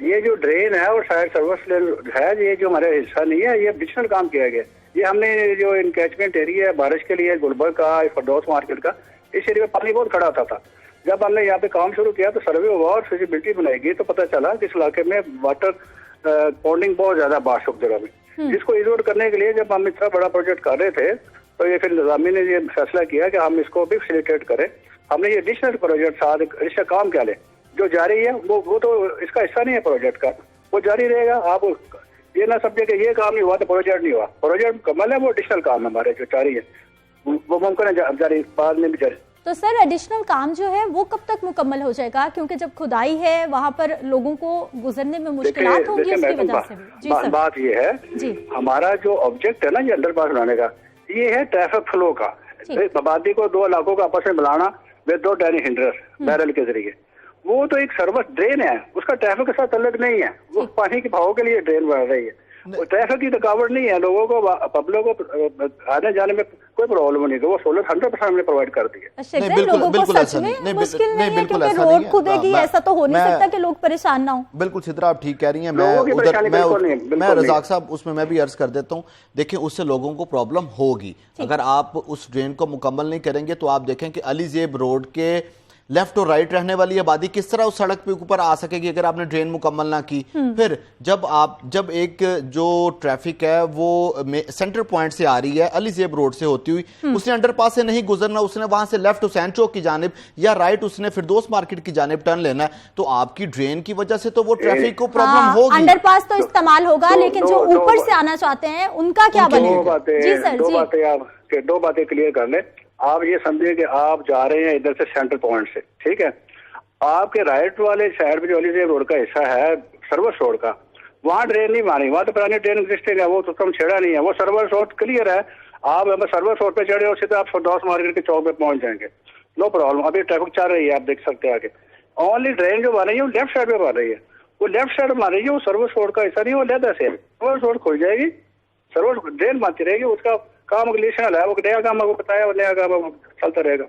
ये जो ड्रेन है और शायद सर्विस है, ये जो हमारा हिस्सा नहीं है, ये एडिशनल काम किया गया। ये हमने जो इनकैचमेंट एरिया है बारिश के लिए, गुलबर्ग का, फिरदौस मार्केट का, इस एरिया में पानी बहुत खड़ा था। जब हमने यहाँ पे काम शुरू किया तो सर्वे हुआ और फिजिबिलिटी बनाई गई, तो पता चला कि इस इलाके में वाटर पॉन्डिंग बहुत ज्यादा बारिश जगह में, जिसको इजोर करने के लिए जब हम इतना बड़ा प्रोजेक्ट कर रहे थे तो ये फिर निजामी ने ये फैसला किया कि हम इसको भी फैसिलिटेट करें। हमने ये एडिशनल प्रोजेक्ट साथ इसका काम क्या ले जो जारी है, वो तो इसका हिस्सा नहीं है प्रोजेक्ट का, वो जारी रहेगा। आप ये ना समझे कि ये काम नहीं हुआ तो प्रोजेक्ट नहीं हुआ, प्रोजेक्ट मुकम्मल है, वो एडिशनल काम है हमारे जो जारी है, वो मुमकिन है जारी बाद में भी जारी। तो सर एडिशनल काम जो है वो कब तक मुकम्मल हो जाएगा? क्योंकि जब खुदाई है वहाँ पर लोगों को गुजरने में मुश्किलात होंगी, उसकी वजह से भी। जी सर, बात ये है जी, हमारा जो ऑब्जेक्ट है ना ये अंडरपास बनाने का, ये है ट्रैफिक फ्लो का, आबादी को दो इलाकों को आपस में मिलाना विद दो टर्निंग हिंड्रेस बैरल के जरिए। वो तो एक सर्विस ड्रेन है, उसका ट्रैफिक के साथ ताल्लुक नहीं है, वो पानी के बहाव के लिए ड्रेन बन रही है, ट्रैफिक की रुकावट नहीं है। लोगों को, पब्लिक को आने जाने में कोई प्रॉब्लम नहीं है, वो सहूलत 100% हमने प्रोवाइड कर दी है। बिल्कुल ऐसा नहीं, मुश्किल नहीं है क्योंकि रोड खुदेगी, ऐसा तो हो नहीं सकता कि लोग परेशान ना हो। बिल्कुल सिद्रा, आप ठीक कह रही हैं। मैं रज़ाक साहब उसमें मैं भी अर्ज कर देता हूँ, देखिए उससे लोगों को प्रॉब्लम होगी। अगर आप उस ड्रेन को मुकम्मल नहीं करेंगे तो आप देखें कि अली ज़ेब रोड के लेफ्ट और राइट रहने वाली आबादी किस तरह उस सड़क पे ऊपर आ सकेगी अगर आपने ड्रेन मुकम्मल ना की। फिर जब एक जो ट्रैफिक है वो सेंटर पॉइंट से आ रही है अली ज़ेब रोड से होती हुई, उसने अंडरपास से नहीं गुजरना, उसने वहां से लेफ्ट हुसैन चौक की जानिब या राइट उसने फिरदौस मार्केट की जानिब टर्न लेना है, तो आपकी ड्रेन की वजह से तो वो ट्रैफिक को प्रॉब्लम होगी। अंडरपास तो इस्तेमाल होगा, लेकिन जो ऊपर से आना चाहते हैं उनका क्या बनेगा? जी सर, दो बातें क्लियर कर ले। आप ये समझिए कि आप जा रहे हैं इधर से सेंटर पॉइंट से, ठीक है, आपके राइट वाले साइड पे जो अली ज़ेब रोड का हिस्सा है सर्विस रोड का, वहाँ ड्रेन नहीं मानी, वहाँ तो पुरानी ड्रेन एग्जिस्टिंग है, वो तो कम छेड़ा नहीं है, वो सर्विस रोड क्लियर है। आप सर्विस रोड पे चढ़े और सीधे आप फिरदौस मार्केट के चौक पे पहुंच जाएंगे, नो प्रॉब्लम। अभी ट्रैफिक चल रही है, आप देख सकते हैं आगे। ओनली ड्रेन जो बन रही है वो लेफ्ट साइड पे बन रही है, वो लेफ्ट साइड बन रही है, वो सर्विस रोड का हिस्सा नहीं, वो लेदर से सर्विस रोड खुल जाएगी, सर्विस ड्रेन बनती रहेगी, उसका काम रिलेशनल है, वो नया काम आपको बताया, वो नया काम चलता रहेगा,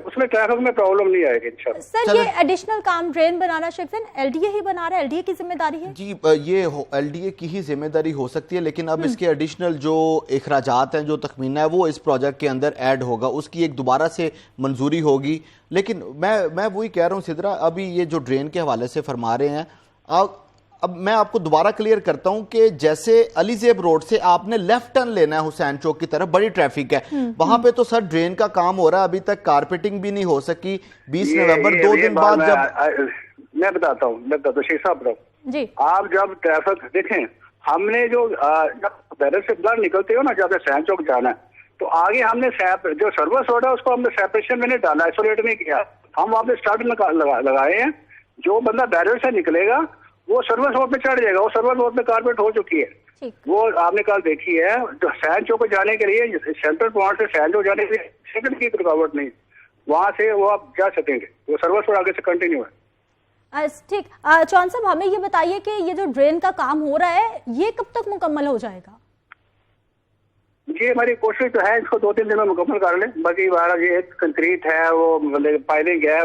उसमें ट्रैफिक में प्रॉब्लम नहीं आएगी इंशाल्लाह। सर ये एडिशनल काम ड्रेन बनाना शेख ज़ैन LDA ही बना रहा है, LDA की जिम्मेदारी है? जी ये LDA की ही जिम्मेदारी हो सकती है, लेकिन अब इसके एडिशनल जो इखराजात हैं, जो तखमीना है, वो इस प्रोजेक्ट के अंदर ऐड होगा, उसकी एक दोबारा से मंजूरी होगी। लेकिन मैं वही कह रहा हूँ सिद्रा, अभी ये जो ड्रेन के हवाले से फरमा रहे हैं, अब मैं आपको दोबारा क्लियर करता हूं कि जैसे अली ज़ेब रोड से आपने लेफ्ट टर्न लेना है हुसैन चौक की तरफ, बड़ी ट्रैफिक है वहां पे, तो सर ड्रेन का काम हो रहा है, अभी तक कारपेटिंग भी नहीं हो सकी। 20 नवंबर 2 दिन बाद जब मैं बताता हूँ शेख साहब जी, आप जब ट्रैफिक देखें, हमने जो बैरल से बाहर निकलते हो ना, जब हुसैन चौक जाना है, तो आगे हमने जो सर्विस रोड है उसको हमने सेपरेशन में नहीं डाला, आइसोलेट नहीं किया, हम वहाँ पे स्टार्ट में लगाए हैं। जो बंदा बैरियर से निकलेगा वो सर्विस रोड पे चढ़ जाएगा, वो सर्विस रोड पे कारपेट हो चुकी है। वो आपने कल देखी है, जो सैन चौक जाने के लिए सेंट्रल पॉइंट से सैन चौक जाने के लिए सेकंड की रुकावट नहीं, वहां से वो आप जा सकेंगे, वो सर्विस रोड आगे से कंटिन्यू है। ठीक, चौहान साहब हमें ये बताइए कि ये जो ड्रेन का काम हो रहा है ये कब तक मुकम्मल हो जाएगा? ये हमारी कोशिश तो है इसको 2-3 दिन में मुकम्मल कर लें। बाकी हमारा ये कंक्रीट है, वो मतलब पाइलिंग है,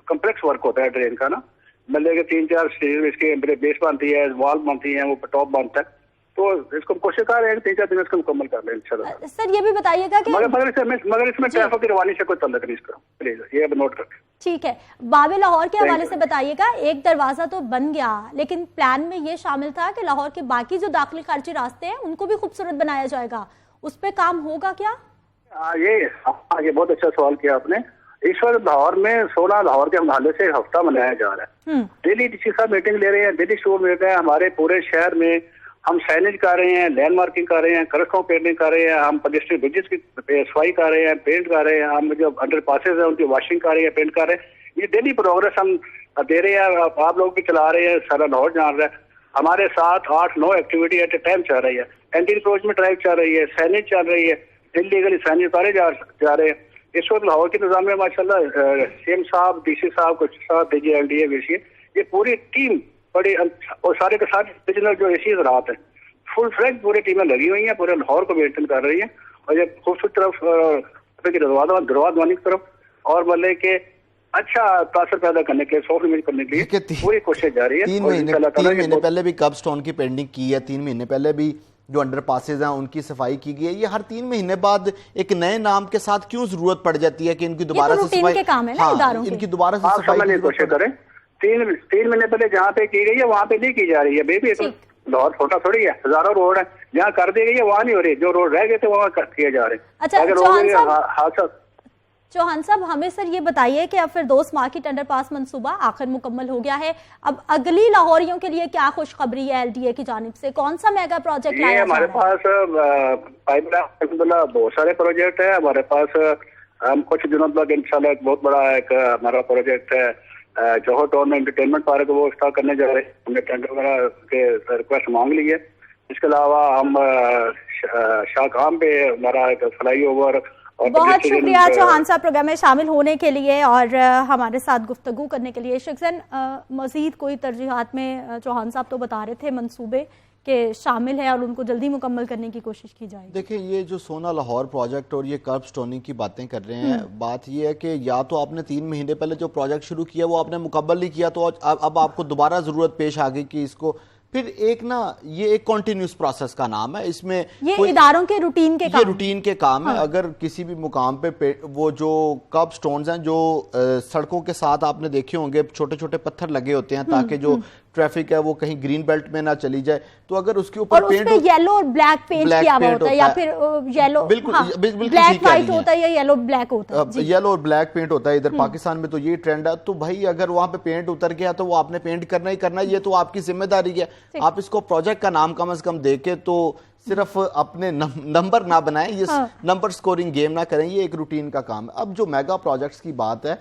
कम्प्लेक्स वर्क होता है ड्रेन का ना, मतलब के 3-4 स्टेज इसके बेस बनती है, वॉल बनती है, वो टॉप बनता है, तो इसको कोशिश कर रहे हैं 3-4 दिन इसको मुकम्मल कर लें इंशाल्लाह। सर ये भी बताइएगा कि मगर इसमें ट्रैफिक की रवानी से कोई तल्लुक नहीं इसका, प्लीज ये नोट कर। ठीक है, बाबे लाहौर के हवाले से बताइएगा, एक दरवाजा तो बन गया लेकिन प्लान में ये शामिल था कि लाहौर के बाकी जो दाखिली खारजी रास्ते हैं उनको भी खूबसूरत बनाया जाएगा, उस पे काम होगा क्या? ये बहुत अच्छा सवाल किया आपने। इस वक्त लाहौर में 16 लाहौर के हवाले से हफ्ता मनाया जा रहा है। डेली डीसी साहब मीटिंग ले रहे हैं, डेली शोर मिल रहे हैं, हमारे पूरे शहर में हम साइनेज कर रहे हैं, लैंड मार्किंग कर रहे हैं, क्रस्टों पेंटिंग कर रहे हैं, हम पेडेस्ट्रियन ब्रिजेस की सफाई कर रहे हैं, पेंट कर रहे हैं, हम जो अंडर पासेज है उनकी वॉशिंग कर रहे हैं, पेंट कर रहे हैं। ये डेली प्रोग्रेस हम दे रहे हैं, आप लोग भी चला रहे हैं, सारा लाहौर जान रहा है। हमारे 7-8-9 एक्टिविटी एट ए टाइम चल रही है, एंटी इंक्रोचमेंट ड्राइव चल रही है, साइनेज चल रही है, इलीगली साइनेज उतारे जा रहे हैं। इस वक्त लाहौर के निजाम में माशाल्लाह सीएम साहब, डीसी साहब, कुछ साहब, DG LDA, ये पूरी टीम बड़ी, और सारे के साथ रीजनल जो एसीज रात है फुल फ्लैग पूरी टीमें लगी हुई हैं, पूरे लाहौर को मेंटेन कर रही हैं, और ये खूबसूरत तरफ दरवाज़ानी की तरफ और मतलब के अच्छा तासर पैदा करने के लिए, सॉफ्ट इमेज करने के लिए पूरी कोशिश जारी है। 3 महीने पहले भी कब स्टोन की पेंटिंग की है, 3 महीने पहले भी जो अंडर पासेज हैं उनकी सफाई की गई है। ये हर 3 महीने बाद एक नए नाम के साथ क्यों जरूरत पड़ जाती है कि इनकी दोबारा से सफाई के काम है ना, इदारों इनकी दोबारा से सफाई की कोशिश करें। 3 महीने पहले जहाँ पे की गई है वहाँ पे नहीं की जा रही है बेबी, लाहौर छोटा थोड़ी है, हजारों रोड है, जहाँ कर दी गई है वहाँ नहीं हो रही, जो रोड रह गए थे वहाँ किए जा रहे हैं। अच्छा चौहान साहब हमें सर ये बताइए कि अब फिरदौस मार्केट अंडरपास मंसूबा आखिर मुकम्मल हो गया है, अब अगली लाहौरियों के लिए क्या खुशखबरी है LDA की जानिब से, कौन सा मेगा प्रोजेक्ट लाया जा रहा है? हमारे पास पाइपलाइन बहुत सारे प्रोजेक्ट है हमारे पास। हम कुछ दिनों तक इंशाल्लाह एक बहुत बड़ा एक हमारा प्रोजेक्ट है जौहर टाउन में एंटरटेनमेंट पार्क, वो स्टार्ट करने जा रहे हैं। हमने टेंडर वगैरह के रिक्वेस्ट मांग ली है। इसके अलावा हम शाहकाम पे हमारा एक फ्लाई ओवर। बहुत शुक्रिया चौहान साहब प्रोग्राम में शामिल होने के लिए और हमारे साथ गुफ्तगू करने के लिए। शिखजन मजीद कोई तरजीहात में चौहान साहब तो बता रहे थे मंसूबे के शामिल है और उनको जल्दी मुकम्मल करने की कोशिश की जाएगी। देखिए ये जो सोना लाहौर प्रोजेक्ट और ये कर्ब स्टोनिंग की बातें कर रहे हैं, बात ये है कि या तो आपने 3 महीने पहले जो प्रोजेक्ट शुरू किया वो आपने मुकम्मल नहीं किया, तो अब आपको दोबारा ज़रूरत पेश आ गई कि इसको फिर एक ना ये एक कॉन्टिन्यूस प्रोसेस का नाम है, इसमें ये इदारों के रूटीन के ये रूटीन के काम है। अगर किसी भी मुकाम पे वो जो कर्ब स्टोन्स हैं जो सड़कों के साथ आपने देखे होंगे छोटे छोटे पत्थर लगे होते हैं ताकि जो ट्रैफिक है वो कहीं ग्रीन बेल्ट में ना चली जाए, तो अगर उसके ऊपर पेंट येलो और ब्लैक पेंट किया हुआ होता है या फिर येलो बिल्कुल ब्लैक व्हाइट होता है या येलो ब्लैक होता है, येलो और ब्लैक पेंट होता है। इधर पाकिस्तान में तो ये ट्रेंड है। तो भाई अगर वहां पे पेंट उतर गया तो वो आपने पेंट करना ही करना, ये तो आपकी जिम्मेदारी है। आप इसको प्रोजेक्ट का नाम कम से कम देके तो सिर्फ अपने नंबर ना बनाएं, ये नंबर स्कोरिंग गेम ना करें, ये एक रूटीन का काम है। अब जो मेगा प्रोजेक्ट्स की बात है,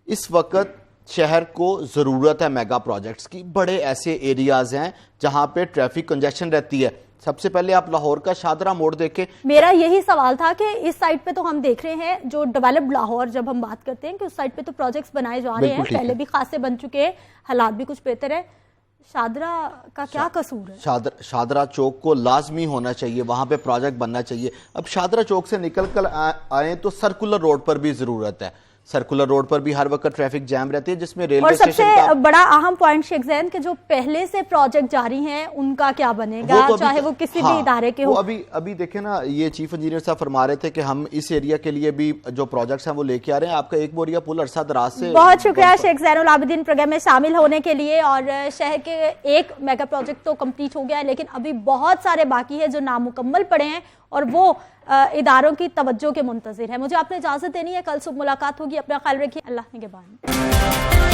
इस वक्त शहर को जरूरत है मेगा प्रोजेक्ट्स की। बड़े ऐसे एरियाज हैं जहां पे ट्रैफिक कंजेशन रहती है। सबसे पहले आप लाहौर का शादरा मोड़ देखें। मेरा यही सवाल था कि इस साइड पे तो हम देख रहे हैं जो डेवलप्ड लाहौर जब हम बात करते हैं कि उस साइड पे तो प्रोजेक्ट्स बनाए जा रहे हैं, पहले भी खासे बन चुके हैं, हालात भी कुछ बेहतर है। शादरा का क्या कसूर है? शादरा चौक को लाजमी होना चाहिए, वहां पे प्रोजेक्ट बनना चाहिए। अब शादरा चौक से निकल कर आए तो सर्कुलर रोड पर भी जरूरत है। सर्कुलर रोड पर भी हर वक्त ट्रैफिक जैम रहती है, जिसमें रेलवे स्टेशन का और सबसे बड़ा अहम पॉइंट शेख जैन के जो पहले से प्रोजेक्ट जारी हैं उनका क्या बनेगा, वो चाहे वो किसी भी इदारे के हो। अभी देखे ना, ये चीफ इंजीनियर साहब फरमा रहे थे कि हम इस एरिया के लिए भी जो प्रोजेक्ट्स हैं वो लेके आ रहे हैं। आपका एक बोरिया पुल अरसा दराज से। बहुत शुक्रिया शेख जैनुल आबिदीन प्रोग्राम में शामिल होने के लिए। और शहर के एक मेगा प्रोजेक्ट तो कंप्लीट हो गया है लेकिन अभी बहुत सारे बाकी है जो नामुकम्मल पड़े हैं और वो इदारों की तवज्जो के मुंतजिर है। मुझे आपने इजाजत देनी है, कल सुबह मुलाकात होगी, अपना ख्याल रखिए, अल्लाह निगहबान।